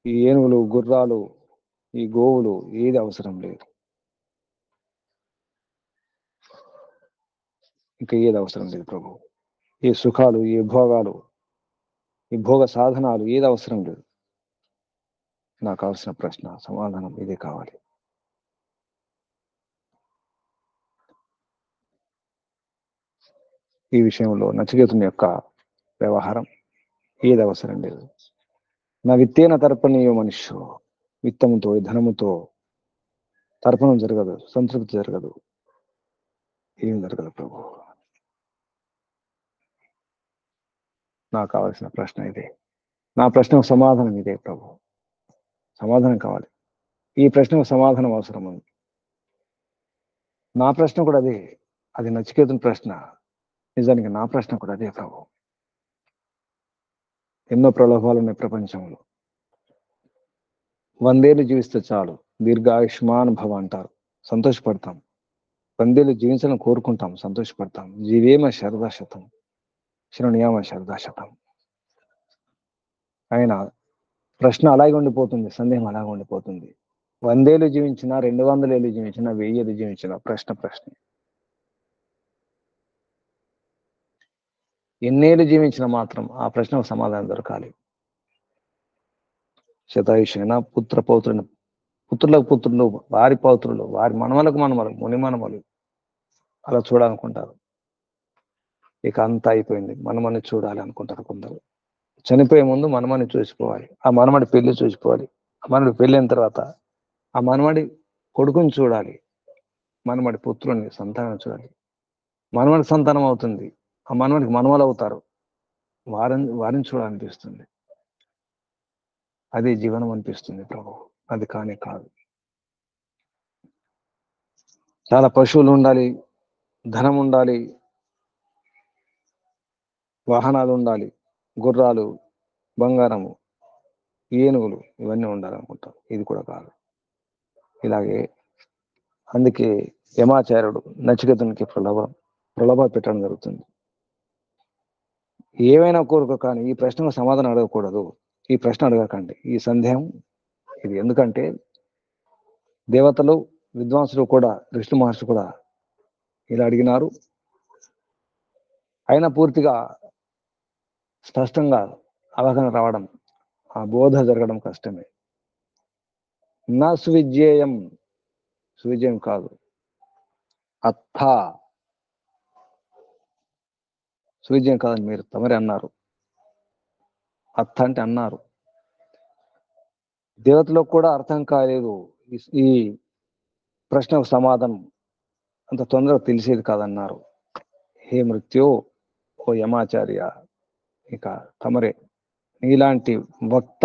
ఈ ఏనుగులు గుర్రాలు, ఈ గోవులు, ఏది అవసరం లేదు. ఇంకా ఏది అవసరం లేదు ప్రభు. ఈ సుఖాలు, ఈ భోగాలు, ఈ భోగ సాధనాలు ఏది అవసరం లేదు. నాకు కావాల్సిన ప్రశ్న సమాధానం ఇదే కావాలి. ఈ విషయంలో నచికేతుని యొక్క వ్యవహారం ఏది అవసరం లేదు. నా విత్తేన తర్పణీయో మనుష్యు. విత్తముతో, ధనముతో తర్పణం జరగదు, సంతృప్తి జరగదు, ఏం జరగదు ప్రభు. నాకు కావాల్సిన ప్రశ్న ఇదే, నా ప్రశ్నకు సమాధానం ఇదే ప్రభు. సమాధానం కావాలి, ఈ ప్రశ్నకు సమాధానం అవసరం ఉంది. నా ప్రశ్న కూడా అదే, అది నచికేతుని ప్రశ్న. నిజానికి నా ప్రశ్న కూడా అదే ప్రభు. ఎన్నో ప్రలోభాలు ఉన్నాయి ప్రపంచంలో. 100 ఏళ్ళు జీవిస్తే చాలు, దీర్ఘాయుష్మాన్ భవ అంటారు, సంతోషపడతాం. 100 ఏళ్ళు జీవించాలని కోరుకుంటాం, సంతోషపడతాం. జీవేమ శరదశతం, శృణుయామ శబ్దశతం. ఆయన ప్రశ్న అలాగే ఉండిపోతుంది, సందేహం అలాగే ఉండిపోతుంది. 100 ఏళ్ళు జీవించినా, 200 ఏళ్ళు జీవించినా, 1000 ఏళ్ళు జీవించినా ప్రశ్న. ఎన్నేళ్ళు జీవించినా మాత్రం ఆ ప్రశ్నకు సమాధానం దొరకాలి. శతాయుషైన పుత్రులకు పుత్రులు, వారి పౌత్రులు, వారి మనమలకు మనమలు, ముని మనమలు అలా చూడాలనుకుంటారు. ఇక అంతా అయిపోయింది, మనమని చూడాలి అనుకుంటారు కొందరు. చనిపోయే ముందు మనమని చూసిపోవాలి, ఆ మనమడి పెళ్లి చూసిపోవాలి. ఆ మనమడి పెళ్ళైన తర్వాత ఆ మనమడి కొడుకుని చూడాలి, మనమడి పుత్రుని సంతానం చూడాలి. మనమడి సంతానం అవుతుంది, ఆ మనమడికి మనమలు అవుతారు, వారిని చూడాలనిపిస్తుంది. అదే జీవనం అనిపిస్తుంది ప్రభు. అది కానే కాదు. చాలా పశువులు ఉండాలి, ధనం ఉండాలి, వాహనాలు ఉండాలి, గుర్రాలు, బంగారము, ఏనుగులు, ఇవన్నీ ఉండాలనుకుంటాం. ఇది కూడా కాదు. ఇలాగే అందుకే యమాచార్యుడు నచికేతునికి ప్రలోభ పెట్టడం జరుగుతుంది. ఏమైనా కోరుకో, కానీ ఈ ప్రశ్నకు సమాధానం అడగకూడదు, ఈ ప్రశ్న అడగకండి, ఈ సందేహం ఇది. ఎందుకంటే దేవతలు, విద్వాంసులు కూడా, ఋషి మహర్షి కూడా ఇలా అడిగినారు. అయినా పూర్తిగా స్పష్టంగా అవగాహన రావడం, ఆ బోధ జరగడం కష్టమే. నా సువిజ్ఞేయం, సువిజ్ఞేయం కాదు, అర్థ సువిజ్ఞేయం కాదని మీరు తమరే అన్నారు. అర్థ అంటే అన్నారు. దేవతలకు కూడా అర్థం కాలేదు ఈ ప్రశ్నకు సమాధానం, అంత తొందరగా తెలిసేది కాదన్నారు. హే మృత్యు, ఓ యమాచార్య, ఇక తమరే, నీలాంటి వక్త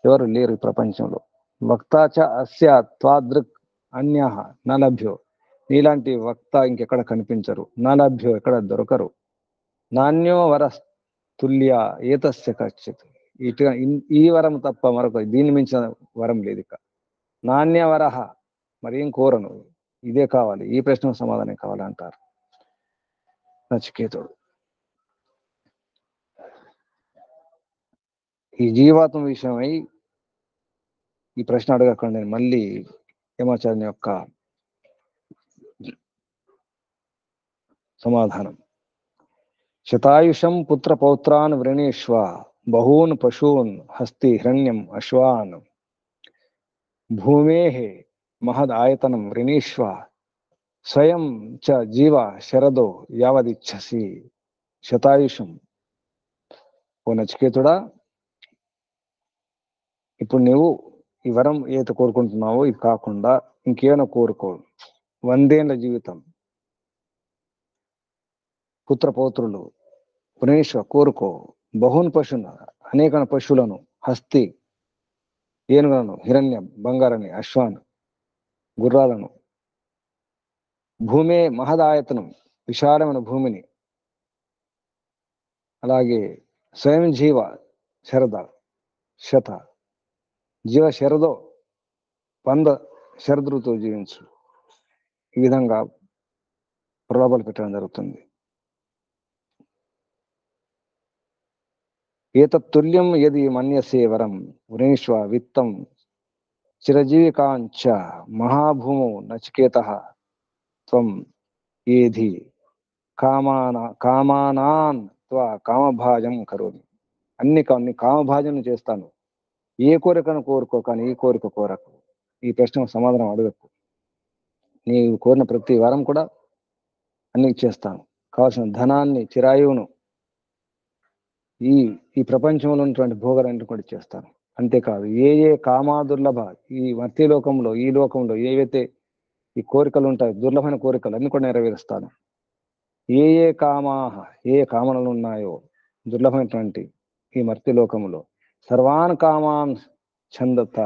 ఎవరు లేరు ఈ ప్రపంచంలో. వక్తాచ అస్య త్వాదృక్ అన్యః న లభ్యో, నీలాంటి వక్త ఇంకెక్కడ కనిపించరు. నా లభ్యో, ఎక్కడ దొరకరు. నాణ్యో వర తుల్య ఏతస్య కచ్చిత్, ఇటు ఈ వరం తప్ప మరొక, దీన్ని మించిన వరం లేదు ఇక. నాణ్య వరహ, మరేం కోరను, ఇదే కావాలి, ఈ ప్రశ్నకు సమాధానం కావాలి అంటారు నచికేతుడు. ఈ జీవాత్మ విషయమై ఈ ప్రశ్న అడగకుండా నేను మళ్ళీ యమాచార్యుని యొక్క సమాధానం. శతాయుషం పుత్ర పౌత్రాన్ వృణీష్వ, బహూన్ పశూన్ హస్తి హిరణ్యం అశ్వాన్, భూమే మహద్ ఆయతనం వృణీష్వ, స్వయం చ జీవ శరదో యావదిచ్చసి. శతాయుషం, ఓ నచికేతుడా, ఇప్పుడు నువ్వు ఈ వరం ఏదైతే కోరుకుంటున్నావో ఇది కాకుండా ఇంకేమైనా కోరుకో. 100 ఏళ్ల జీవితం, పుత్ర పౌత్రులు, పునేశ్వ కోరుకో. బహున్ పశువును, అనేక పశువులను, హస్తి ఏనుగులను, హిరణ్యం బంగారాన్ని, అశ్వాన్ గుర్రాలను, భూమే మహదాయతనం విశాలమైన భూమిని, అలాగే స్వయం జీవ శరద శత, జీవ శరదో 100 శరద్ ఋతువు జీవించు. ఈ విధంగా ప్రలోభాలు పెట్టడం జరుగుతుంది. ఏతత్తుల్యం యది మన్యసే వరం వృణీష్వ విత్తం చిరజీవికాంచ మహాభూమౌ నచికేతః త్వం ఏధి కామానాన్ త్వా కామభాజం కరోమి. అన్ని కామభాజం చేస్తాను, ఏ కోరికను కోరుకో, కానీ ఈ కోరిక కోరకు, ఈ ప్రశ్నకు సమాధానం అడగకు. నీవు కోరిన ప్రతి వారం కూడా అన్ని ఇచ్చేస్తాను. కావాల్సిన ధనాన్ని, చిరాయువును, ఈ ఈ ప్రపంచంలో ఉన్నటువంటి భోగాలన్నింటినీ కూడా ఇచ్చేస్తాను. అంతేకాదు ఏ కామాదుర్లభ, ఈ మర్త్య లోకంలో, ఈ లోకంలో ఏవైతే ఈ కోరికలు ఉంటాయి, దుర్లభమైన కోరికలు అన్ని కూడా నెరవేరుస్తాను. ఏ కామాహ, ఏ కామనలు ఉన్నాయో దుర్లభమైనటువంటి ఈ మర్త్య లోకంలో, సర్వాన్ కామాన్ ఛందత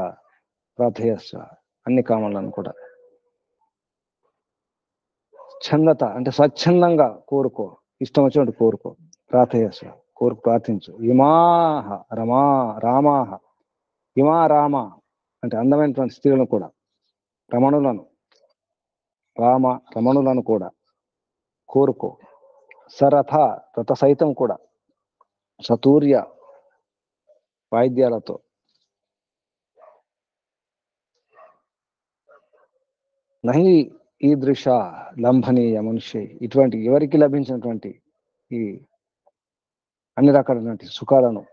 ప్రార్థయస్వ, అన్ని కామలను కూడా ఛందత అంటే స్వచ్ఛందంగా కోరుకో, ఇష్టం వచ్చినట్టు కోరుకో. ప్రార్థయస్వ, కోరుకు, ప్రార్థించు. ఇమాహ రామాహ, ఇమా రామ అంటే అందమైనటువంటి స్త్రీలను కూడా, రమణులను, రమణులను కూడా కోరుకో. సరథ రథ సైతం కూడా సతూర్య వాయిద్యాలతో నహి ఈదృశ లంభనీయ మనుష్య, ఇటువంటి ఎవరికి లభించినటువంటి ఈ అన్ని రకాలైనటువంటి సుఖాలను,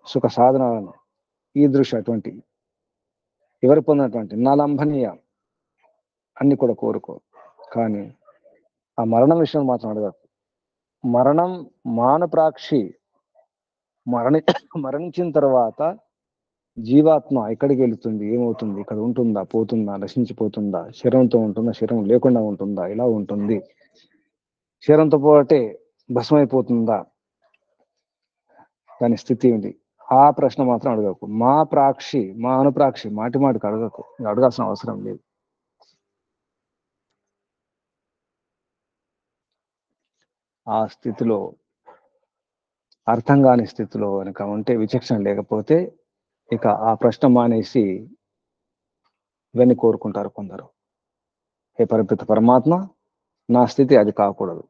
సుఖ సాధనాలను ఈదృశ అటువంటి ఎవరు పొందినటువంటి నా లంభనీయ అన్ని కూడా కోరుకో. కానీ ఆ మరణం విషయం మాత్రం అడగకు. మరణం మానప్రాక్షి, మరణించిన తర్వాత జీవాత్మ ఎక్కడికి వెళుతుంది, ఏమవుతుంది, ఇక్కడ ఉంటుందా, పోతుందా, నశించిపోతుందా, శరీరంతో ఉంటుందా, శరీరం లేకుండా ఉంటుందా, ఇలా ఉంటుంది, శరీరంతో పోతే భస్మైపోతుందా, దాని స్థితి ఏంటి, ఆ ప్రశ్న మాత్రం అడగకు. మా ప్రాక్షి, మా అనుప్రాక్షి మాటి మాటికి అడగకు, అడగాల్సిన అవసరం లేదు. ఆ స్థితిలో, అర్థం కాని స్థితిలో కనుక ఉంటే, విచక్షణ లేకపోతే ఇక ఆ ప్రశ్న మానేసి ఇవన్నీ కోరుకుంటారు కొందరు. హే పరిపిత పరమాత్మ, నా స్థితి అది కాకూడదు,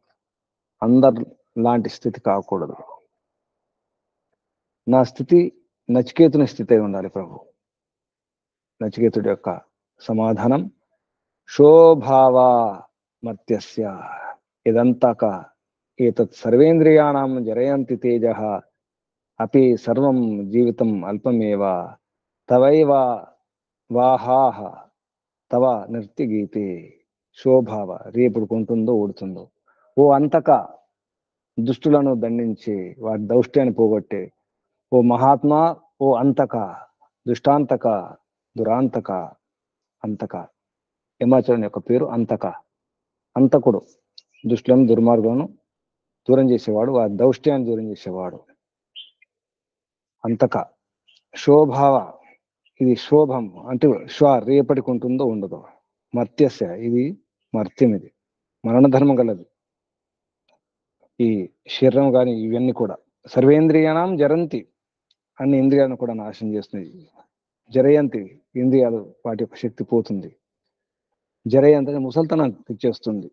అందరు లాంటి స్థితి కాకూడదు, నా స్థితి నచికేతుని స్థితి అయి ఉండాలి ప్రభు. నచికేతుడి యొక్క సమాధానం శోభావ మర్త్యస్య ఇదంతక ఏతత్ సర్వేంద్రియాణం జరయంతి తేజః అపి సర్వం జీవితం అల్పమేవ తవైవ వాహాహ తవ నృత్య గీతే. శోభావ రేపుడు కొంటుందో ఊడుతుందో, ఓ అంతక దుష్టులను దండించి వారి దౌష్ట్యాన్ని పోగొట్టే ఓ మహాత్మా, ఓ అంతక, దుష్టాంతక, దురాంతక, అంతక. హిమాచలం యొక్క పేరు అంతక, అంతకుడు, దుష్టులను దుర్మార్గులను దూరం చేసేవాడు, వారి దౌష్ట్యాన్ని దూరం చేసేవాడు అంతక. శోభావ ఇది శోభం అంటే రేపటికి ఉంటుందో ఉండదో. మర్త్యస్య ఇది మర్త్యం, ఇది మరణధర్మం గలది. ఈ శరీరం కానీ ఇవన్నీ కూడా సర్వేంద్రియాణం జరంతి, అన్ని ఇంద్రియాలను కూడా నాశనం చేస్తుంది. జరయంతి ఇంద్రియాలు, వాటి యొక్క శక్తి పోతుంది. జరయంతి ముసల్తనం తెచ్చేస్తుంది,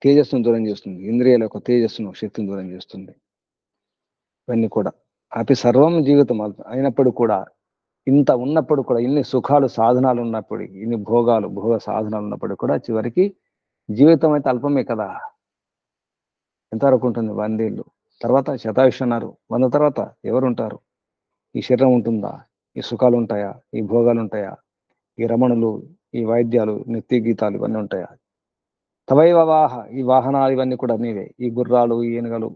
తేజస్సును దూరం చేస్తుంది, ఇంద్రియాల యొక్క తేజస్సును, శక్తిని దూరం చేస్తుంది. ఇవన్నీ కూడా అతి సర్వం జీవితం అయినప్పుడు కూడా, ఇంత ఉన్నప్పుడు కూడా, ఇన్ని సుఖాలు సాధనాలు ఉన్నప్పుడు, ఇన్ని భోగాలు భోగ సాధనాలు ఉన్నప్పుడు కూడా చివరికి జీవితం అయితే అల్పమే కదా. ఎంతవరకు ఉంటుంది? 100 ఏళ్ళు, తర్వాత శతాయుష్ అన్నారు. 100 తర్వాత ఎవరుంటారు? ఈ శరీరం ఉంటుందా? ఈ సుఖాలు ఉంటాయా? ఈ భోగాలు ఉంటాయా? ఈ రమణులు, ఈ వాయిద్యాలు, నిత్య గీతాలు ఇవన్నీ ఉంటాయా? తవైవ వాహ, ఈ వాహనాలు ఇవన్నీ కూడా నీవే. ఈ గుర్రాలు, ఈ ఏనుగలు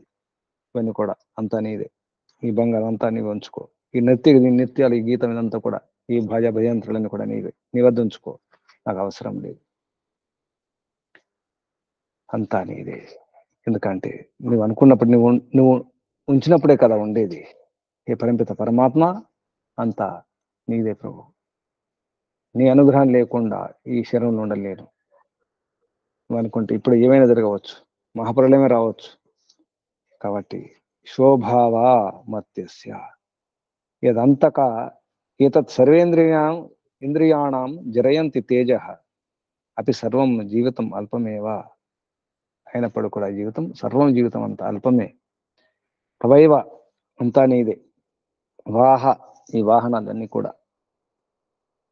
ఇవన్నీ కూడా అంతా నీదే. ఈ బంగారం అంతా నీవు ఉంచుకో. ఈ నిత్యాలు, ఈ గీతం ఇదంతా కూడా, ఈ భజంత్రులన్నీ కూడా నీవే, నీ వద్ద ఉంచుకో, నాకు అవసరం లేదు, అంతా నీదే. ఎందుకంటే నువ్వు అనుకున్నప్పుడు, నువ్వు ఉంచినప్పుడే కదా ఉండేది. ఏ పరంపిత పరమాత్మ అంతా నీదే ప్రభు. నీ అనుగ్రహం లేకుండా ఈ శరీరంలో ఉండలేను. నువ్వు అనుకుంటే ఇప్పుడు ఏమైనా జరగవచ్చు, మహాప్రలయమే రావచ్చు. కాబట్టి శోభావ మర్త్యస్య యదంతక ఏతత్ సర్వేంద్రియాణం ఇంద్రియాణం జరయంతి తేజః అపి సర్వం జీవితం అల్పమేవ. అయినప్పుడు కూడా జీవితం, సర్వం జీవితం అంతా అల్పమే. తవైవ అంతా నీదే. వాహ ఈ వాహనాలన్నీ కూడా,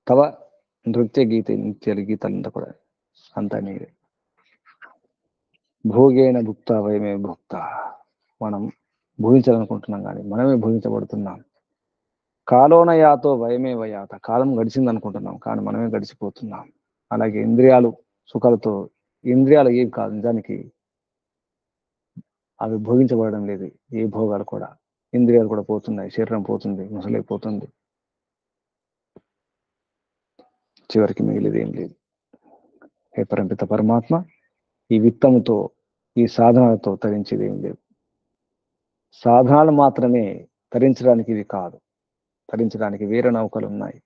తవ నృత్య నిత్యాలు గీతాలంతా కూడా అంతా నీదే. భోగేన భుక్త వయమే భుక్త, మనం భోగించాలనుకుంటున్నాం కానీ మనమే భోగించబడుతున్నాం. కాలోన యాతో వయమే వయాత, కాలం గడిచింది అనుకుంటున్నాం కానీ మనమే గడిచిపోతున్నాం. అలాగే ఇంద్రియాలు సుఖాలతో, ఇంద్రియాలు ఏవి కాదు నిజానికి, అవి భోగించబడడం లేదు. ఏ భోగాలు కూడా, ఇంద్రియాలు కూడా పోతున్నాయి, శరీరం పోతుంది, ముసలైపోతుంది, చివరికి మిగిలిది ఏం లేదు. హే పరంపిత పరమాత్మ, ఈ విత్తముతో, ఈ సాధనాలతో తరించేది ఏం లేదు. సాధనాలు మాత్రమే తరించడానికి ఇవి కాదు. తరించడానికి వేరే నౌకలు ఉన్నాయి,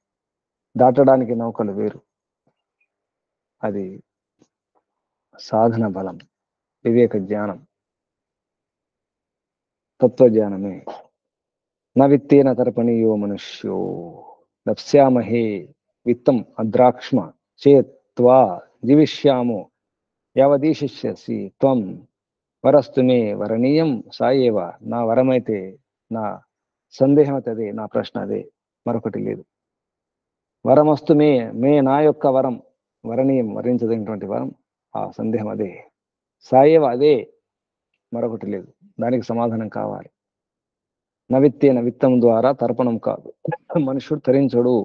దాటడానికి నౌకలు వేరు. అది సాధన బలం, వివేక జ్ఞానం, తత్వజ్ఞానమే. న విత్తేన తర్పణీయో మనుష్యో లప్స్యామహే విత్తం అద్రాక్ష్మ చేత్వా జీవిష్యామో యావదీశిష్యసి త్వం వరస్తు మే వరణీయం సాయేవ. నా వరమైతే, నా సందేహం అయితే అదే, నా ప్రశ్న అదే, మరొకటి లేదు. వరమస్తు మే, నా యొక్క వరం, వరణీయం వరించదగినటువంటి వరం, ఆ సందేహం అదే, సాయేవ అదే, మరొకటి లేదు. దానికి సమాధానం కావాలి. నవిత్తేన విత్తం ద్వారా తర్పణం కాదు. మనుషుడు తరించడు,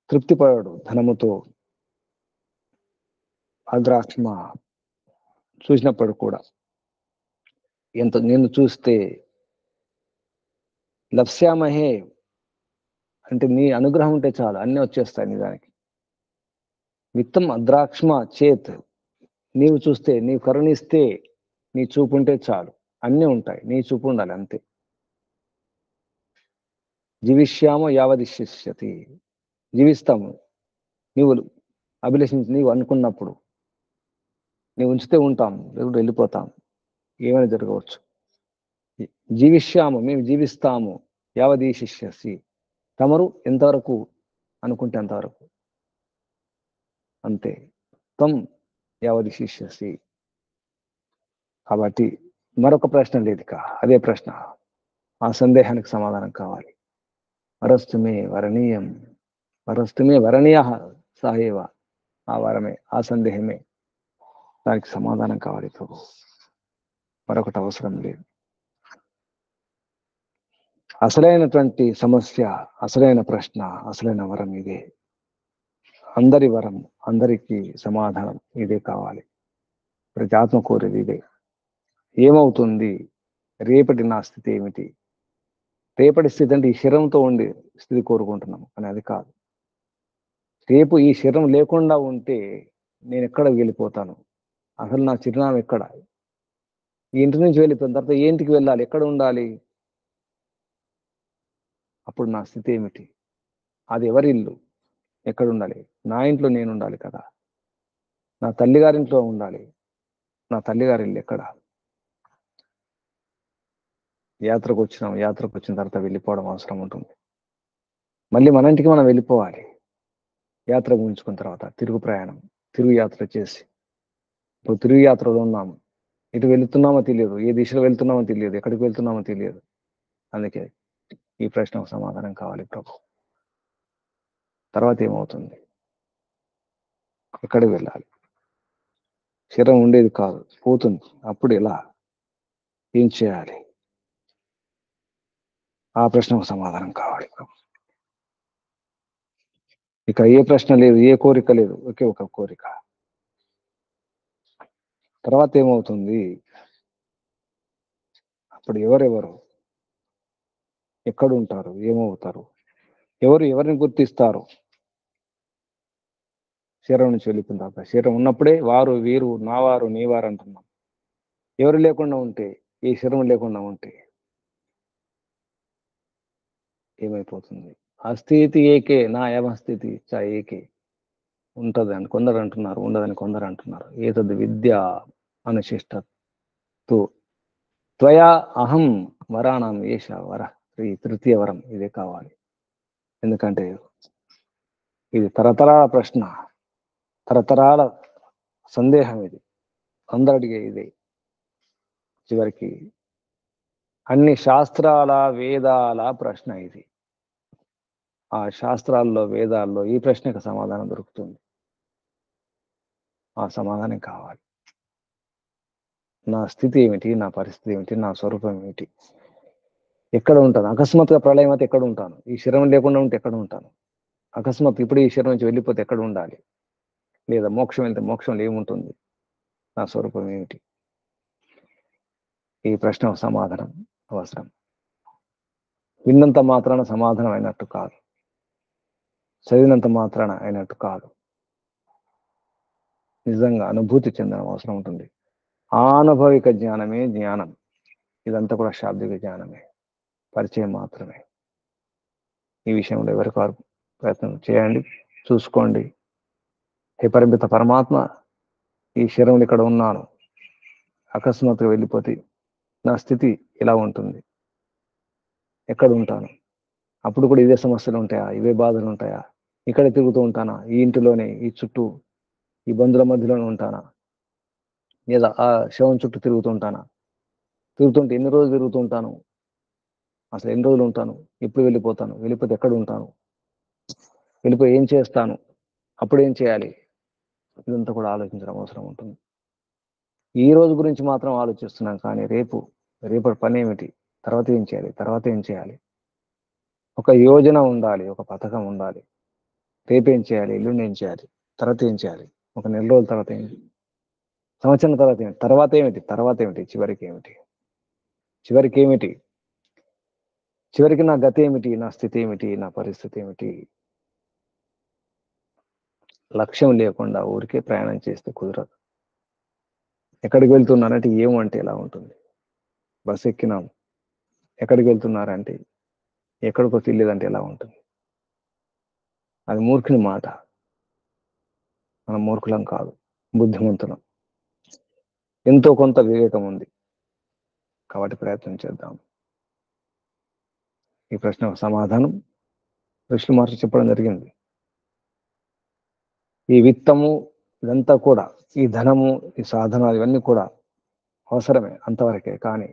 తృప్తిపడడు ధనముతో, అద్రాక్షమ చూసినప్పుడు కూడా. ఎంత నిన్ను చూస్తే లప్స్యామహే అంటే నీ అనుగ్రహం ఉంటే చాలు, అన్నీ వచ్చేస్తాయి నిజానికి. విత్తం అద్రాక్ష్మ చేత్, నీవు చూస్తే, నీవు కరుణిస్తే, నీ చూపు ఉంటే చాలు, అన్నీ ఉంటాయి. నీ చూపు ఉండాలి అంతే. జీవిష్యామో యావదిష్యతి, జీవిస్తాము నీవు అభిలషించి, నీవు అనుకున్నప్పుడు. నీవు ఉంచితే ఉంటాం, లేకుంటే వెళ్ళిపోతాం, ఏమైనా జరగవచ్చు. జీవిష్యాము, మేము జీవిస్తాము, యావదీశిష్యసి, తమరు ఎంతవరకు అనుకుంటే అంతవరకు, అంతే. త్వం యావదీశిష్యసి. కాబట్టి మరొక ప్రశ్న లేదు, అదే ప్రశ్న. ఆ సందేహానికి సమాధానం కావాలి. వరస్తుమే వరణీయం, వరస్తుమే వరణీయ సాయేవ, ఆ వరమే, ఆ సందేహమే, దానికి సమాధానం కావాలి ప్రభు, మరొకటి అవసరం లేదు. అసలైనటువంటి సమస్య, అసలైన ప్రశ్న, అసలైన వరం ఇదే. అందరి వరం, అందరికీ సమాధానం ఇదే కావాలి. ప్రతి ఆత్మ కోరేది ఇదే. ఏమవుతుంది, రేపటి నా స్థితి ఏమిటి? రేపటి స్థితి అంటే ఈ శరీరంతో ఉండే స్థితి కోరుకుంటున్నాం, కానీ అది కాదు. రేపు ఈ శరీరం లేకుండా ఉంటే నేను ఎక్కడ వెళ్ళిపోతాను? అసలు నా చిరునామా ఎక్కడ? ఈ ఇంటి నుంచి వెళ్ళిపోయిన తర్వాత ఏ ఇంటికి వెళ్ళాలి? ఎక్కడ ఉండాలి? అప్పుడు నా స్థితి ఏమిటి? అది ఎవరి ఇల్లు? ఎక్కడ ఉండాలి? నా ఇంట్లో నేను ఉండాలి కదా, నా తల్లిగారింట్లో ఉండాలి. నా తల్లిగారి ఇల్లు ఎక్కడ? యాత్రకు వచ్చిన తర్వాత వెళ్ళిపోవడం అవసరం ఉంటుంది. మళ్ళీ మన ఇంటికి మనం వెళ్ళిపోవాలి. యాత్ర ముగించుకున్న తర్వాత తిరుగు ప్రయాణం, తిరుగు యాత్ర చేసి, ఇప్పుడు తిరుగు యాత్రలో ఉన్నాము. ఇటు వెళుతున్నామో తెలియదు, ఏ దిశలో వెళ్తున్నామో తెలియదు, ఎక్కడికి వెళ్తున్నామో తెలియదు. అందుకే ఈ ప్రశ్నకు సమాధానం కావాలి ప్రభు. తర్వాత ఏమవుతుంది? ఎక్కడికి వెళ్ళాలి? శరీరం ఉండేది కాదు, పోతుంది. అప్పుడు ఎలా, ఏం చేయాలి? ఆ ప్రశ్నకు సమాధానం కావాలి ప్రభు. ఇక ఏ ప్రశ్న లేదు, ఏ కోరిక లేదు, ఒకే ఒక కోరిక. తర్వాత ఏమవుతుంది? అప్పుడు ఎవరెవరు ఎక్కడ ఉంటారు, ఏమవుతారు, ఎవరు ఎవరిని గుర్తిస్తారు? శరీరం నుంచి వెళ్ళిపోయిన తర్వాత, శరీరం ఉన్నప్పుడే వారు వీరు, నా వారు నీ వారు అంటున్నాం. ఎవరు లేకుండా ఉంటే, ఈ శరీరం లేకుండా ఉంటే ఏమైపోతుంది? అస్థితి ఏకే, నా యమస్థితి చ ఏకే. ఉంటదని కొందరు అంటున్నారు, ఉండదని కొందరు అంటున్నారు. ఏతద్ విద్య అనుశిష్టతు త్వయా అహం వరాణం ఏష వర, ఈ తృతీయ వరం ఇదే కావాలి. ఎందుకంటే ఇది తరతరాల ప్రశ్న, తరతరాల సందేహం. ఇది అందరు అడిగే ఇదే. చివరికి అన్ని శాస్త్రాల, వేదాల ప్రశ్న ఇది. ఆ శాస్త్రాల్లో, వేదాల్లో ఈ ప్రశ్నకు సమాధానం దొరుకుతుంది. ఆ సమాధానం కావాలి. నా స్థితి ఏమిటి, నా పరిస్థితి ఏమిటి, నా స్వరూపం ఏమిటి, ఎక్కడ ఉంటాను? అకస్మాత్తుగా ప్రళయం అయితే ఎక్కడ ఉంటాను? ఈ శరీరం లేకుండా ఉంటే ఎక్కడ ఉంటాను? అకస్మాత్ ఇప్పుడు ఈ శరీరం నుంచి వెళ్ళిపోతే ఎక్కడ ఉండాలి? లేదా మోక్షం వెళ్తే మోక్షంలో ఏముంటుంది? నా స్వరూపం ఏమిటి? ఈ ప్రశ్న సమాధానం అవసరం. విన్నంత మాత్రాన సమాధానం అయినట్టు కాదు, చదివినంత మాత్రాన అయినట్టు కాదు. నిజంగా అనుభూతి చెందడం అవసరం ఉంటుంది. ఆనుభవిక జ్ఞానమే జ్ఞానం. ఇదంతా కూడా శాబ్దిక జ్ఞానమే, పరిచయం మాత్రమే. ఈ విషయంలో ఎవరికి వారు ప్రయత్నం చేయండి, చూసుకోండి. హే పరిమిత పరమాత్మ, ఈ శరీరంలో ఇక్కడ ఉన్నాను, అకస్మాత్తుగా వెళ్ళిపోతే నా స్థితి ఎలా ఉంటుంది? ఎక్కడ ఉంటాను? అప్పుడు కూడా ఇదే సమస్యలు ఉంటాయా? ఇవే బాధలు ఉంటాయా? ఇక్కడే తిరుగుతూ ఉంటానా? ఈ ఇంటిలోనే, ఈ చుట్టూ, ఈ బంధువుల మధ్యలోనే ఉంటానా? లేదా ఆ శవం చుట్టూ తిరుగుతుంటానా? తిరుగుతుంటే ఎన్ని రోజులు తిరుగుతుంటాను? అసలు ఎన్ని రోజులు ఉంటాను? ఎప్పుడు వెళ్ళిపోతాను? వెళ్ళిపోతే ఎక్కడ ఉంటాను? వెళ్ళిపోయి ఏం చేస్తాను? అప్పుడేం చేయాలి? ఇదంతా కూడా ఆలోచించడం అవసరం ఉంటుంది. ఈ రోజు గురించి మాత్రం ఆలోచిస్తున్నాం కానీ రేపటి పని ఏమిటి? తర్వాత ఏం చేయాలి? తర్వాత ఏం చేయాలి? ఒక యోజన ఉండాలి. ఒక పథకం ఉండాలి. రేపేం చేయాలి? ఎల్లుండి ఏం చేయాలి? తర్వాత ఏం చేయాలి? ఒక నెల రోజుల తర్వాత ఏంటి? సంవత్సరం తర్వాత ఏమిటి? తర్వాత ఏమిటి? తర్వాత ఏమిటి? చివరికి ఏమిటి? చివరికి ఏమిటి? చివరికి నా గతి ఏమిటి? నా స్థితి ఏమిటి? నా పరిస్థితి ఏమిటి? లక్ష్యం లేకుండా ఊరికే ప్రయాణం చేస్తే కుదరదు. ఎక్కడికి వెళ్తున్నారంటే ఏమంటే ఎలా ఉంటుంది? బస్సు ఎక్కినాం. ఎక్కడికి వెళ్తున్నారంటే ఎక్కడికో తెలియదంటే ఎలా ఉంటుంది? అది మూర్ఖుని మాట. మనం మూర్ఖులం కాదు, బుద్ధిమంతులం. ఎంతో కొంత వివేకం ఉంది కాబట్టి ప్రయత్నం చేద్దాం. ఈ ప్రశ్నకు సమాధానం ఋషులు మహర్షి చెప్పడం జరిగింది. ఈ విత్తము ఇదంతా కూడా, ఈ ధనము, ఈ సాధనాలు ఇవన్నీ కూడా అవసరమే అంతవరకే. కానీ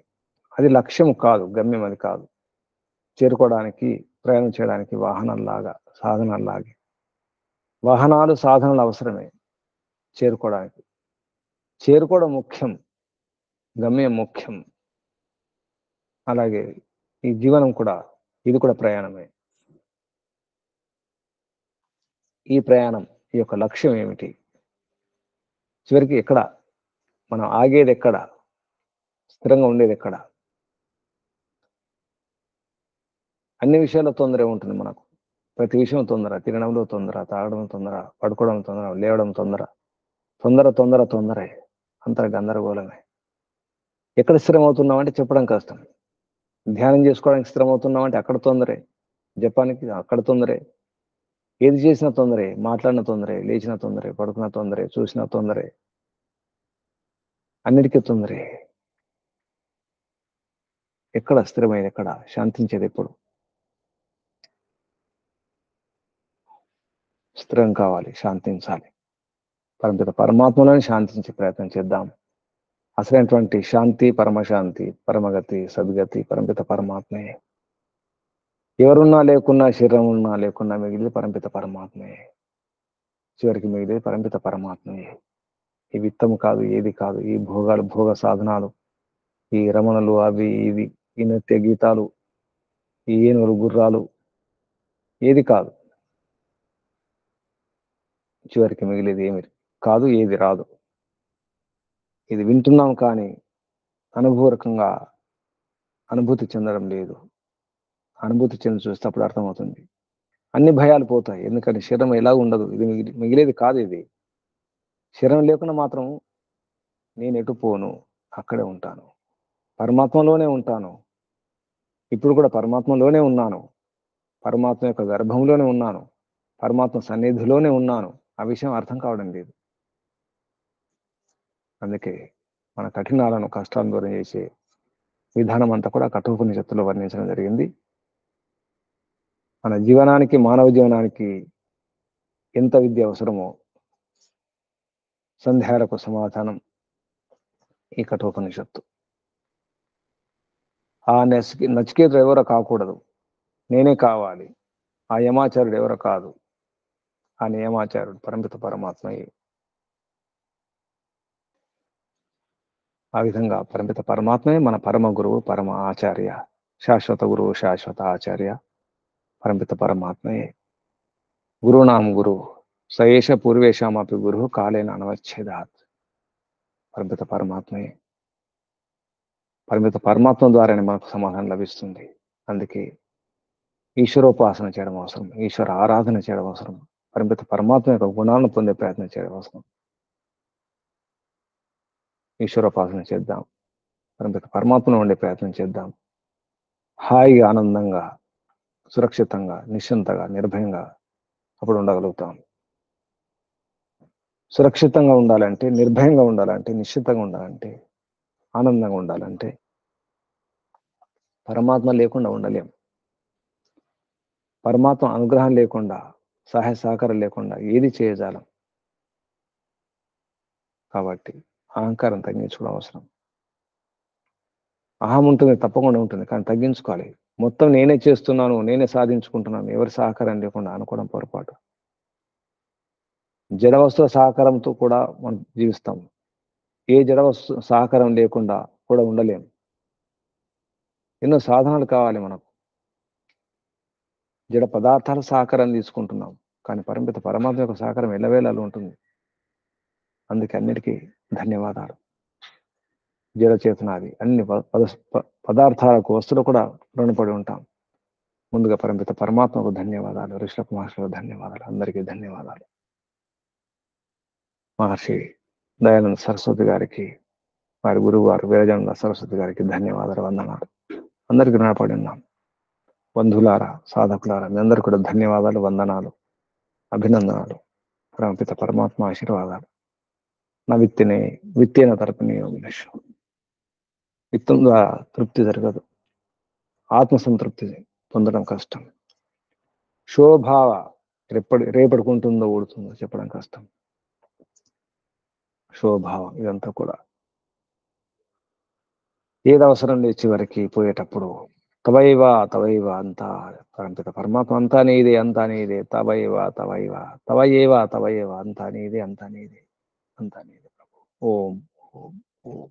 అది లక్ష్యం కాదు, గమ్యం అది కాదు. చేరుకోవడానికి, ప్రయాణం చేయడానికి వాహనాల్లాగా, సాధనాల్లాగే. వాహనాలు, సాధనాలు అవసరమే చేరుకోవడానికి. చేరుకోవడం ముఖ్యం, గమ్యం ముఖ్యం. అలాగే ఈ జీవనం కూడా, ఇది కూడా ప్రయాణమే. ఈ ప్రయాణం, ఈ యొక్క లక్ష్యం ఏమిటి? చివరికి ఎక్కడ మనం ఆగేది? ఎక్కడ స్థిరంగా ఉండేది? ఎక్కడ? అన్ని విషయాల్లో తొందరే ఉంటుంది మనకు. ప్రతి విషయం తొందర. తినడంలో తొందర, తాగడం తొందర, పడుకోవడం తొందర, లేవడం తొందర. తొందర తొందర తొందరే. అంతా గందరగోళమే. ఎక్కడ స్థిరమవుతున్నామంటే చెప్పడం కష్టం. ధ్యానం చేసుకోవడానికి స్థిరమవుతున్నామంటే అక్కడ తొందరే. జపానికి అక్కడ తొందరే. ఏది చేసినా తొందరే. మాట్లాడిన తొందరే, లేచిన తొందరే, పడుకున్న తొందరే, చూసిన తొందరే. అన్నిటికీ తొందరే. ఎక్కడ స్థిరమైనది? ఎక్కడ శాంతించేది? ఎప్పుడు? స్థిరం కావాలి, శాంతించాలి. పరమిత పరమాత్మలోనే శాంతించే ప్రయత్నం చేద్దాం. అసలైనటువంటి శాంతి, పరమశాంతి, పరమగతి, సద్గతి పరమిత పరమాత్మే. ఎవరున్నా లేకున్నా, శరీరం ఉన్నా లేకున్నా మిగిలిది పరమిత పరమాత్మే. చివరికి మిగిలిది పరమిత పరమాత్మే. ఈ విత్తము కాదు, ఏది కాదు. ఈ భోగాలు, భోగ సాధనాలు, ఈ రమణలు, అవి ఇవి, ఈ నృత్య గీతాలు, ఈ ఏనుగులు, గుర్రాలు, ఏది కాదు. చివరికి మిగిలేది ఏమి కాదు, ఏది రాదు. ఇది వింటున్నాం కానీ అనుభవరకంగా అనుభూతి చెందడం లేదు. అనుభూతి చెంది చూస్తే అప్పుడు అర్థమవుతుంది. అన్ని భయాలు పోతాయి. ఎందుకంటే శరీరం ఎలా ఉండదు. ఇది మిగిలేది కాదు. ఇది శరీరం లేకుండా మాత్రం నేను ఎటు పోను, అక్కడే ఉంటాను. పరమాత్మలోనే ఉంటాను. ఇప్పుడు కూడా పరమాత్మలోనే ఉన్నాను. పరమాత్మ యొక్క గర్భంలోనే ఉన్నాను. పరమాత్మ సన్నిధిలోనే ఉన్నాను. ఆ విషయం అర్థం కావడం లేదు. అందుకే మన కఠినాలను, కష్టాలను దూరం చేసే విధానం అంతా కూడా కఠోపనిషత్తులో వర్ణించడం జరిగింది. మన జీవనానికి, మానవ జీవనానికి ఎంత విద్య అవసరమో సందేహాలకు సమాధానం ఈ కఠోపనిషత్తు. ఆ నచికేతుడు ఎవరో కాకూడదు, నేనే కావాలి. ఆ యమాచార్యుడు ఎవరో కాదు, ఆ నియమాచార్యుడు పరమిత పరమాత్మయే. ఆ విధంగా పరమిత పరమాత్మే మన పరమ గురువు, పరమ ఆచార్య, శాశ్వత గురువు, శాశ్వత ఆచార్య పరమిత పరమాత్మయే. గురునాం గురు సయేష పూర్వేషామపి గురు కాలేన అనవచ్ఛేదాత్. పరమిత పరమాత్మయే. పరమిత పరమాత్మ ద్వారానే మనకు సమాధానం లభిస్తుంది. అందుకే ఈశ్వరోపాసన చేయడం అవసరం, ఈశ్వర ఆరాధన చేయడం అవసరం, పరమిత పరమాత్మ యొక్క గుణాలను పొందే ప్రయత్నం చేయడం అవసరం. ఈశ్వరోపాసన చేద్దాం, పరమిత పరమాత్మను ఉండే ప్రయత్నం చేద్దాం. హాయిగా, ఆనందంగా, సురక్షితంగా, నిశ్చింతగా, నిర్భయంగా అప్పుడు ఉండగలుగుతాం. సురక్షితంగా ఉండాలంటే, నిర్భయంగా ఉండాలంటే, నిశ్చితంగా ఉండాలంటే, ఆనందంగా ఉండాలంటే పరమాత్మ లేకుండా ఉండలేం. పరమాత్మ అనుగ్రహం లేకుండా, సహాయ సహకారం లేకుండా ఏది చేయజాలం. కాబట్టి అహంకారం తగ్గించుకోవడం అవసరం. అహం ఉంటుంది, తప్పకుండా ఉంటుంది, కానీ తగ్గించుకోవాలి. మొత్తం నేనే చేస్తున్నాను, నేనే సాధించుకుంటున్నాను, ఎవరి సహకారం లేకుండా అనుకోవడం పొరపాటు. జడ వస్తువుల సహకారంతో కూడా మనం జీవిస్తాం. ఏ జడ వస్తు సహకారం లేకుండా కూడా ఉండలేము. ఎన్నో సాధనాలు కావాలి మనకు. జడ పదార్థాల సహకారం తీసుకుంటున్నాం, కానీ పరిమిత పరమాత్మ యొక్క సహకారం ఎల్లవేళలా ఉంటుంది. అందుకే అన్నిటికీ ధన్యవాదాలు. జడ చేతనాది అన్ని పదార్థాలకు, వస్తువులు కూడా రుణపడి ఉంటాం. ముందుగా పరిమిత పరమాత్మకు ధన్యవాదాలు, ఋషులకు మహర్షులకు ధన్యవాదాలు, అందరికీ ధన్యవాదాలు. మహర్షి దయానంద సరస్వతి గారికి, వారి గురువు గారు వేదానంద సరస్వతి గారికి ధన్యవాదాలు, వందనాలు. అందరికీ రుణపడి ఉన్నాం. బంధువులారా, సాధకులారా, మీ అందరికీ కూడా ధన్యవాదాలు, వందనాలు, అభినందనాలు. పరమపిత పరమాత్మ ఆశీర్వాదాలు. నా విత్తేన తరపుని విత్తం ద్వారా తృప్తి జరగదు. ఆత్మ సంతృప్తి పొందడం కష్టం. శోభావ రేపడుకుంటుందో ఊడుతుందో చెప్పడం కష్టం. శోభావం ఇదంతా కూడా ఏది అవసరం లేదు. చివరికి పోయేటప్పుడు తవైవ తవైవ అంతా పరంపిత పరమాత్మ అంతా నీదే, అంతా నీదే, తవైవ తవైవ తవయేవ తవయేవ అంతా నీదే, అంతా నీదే, అంతా నీదే ప్రభు. ఓం ఓం ఓం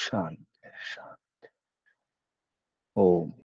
శాంతి.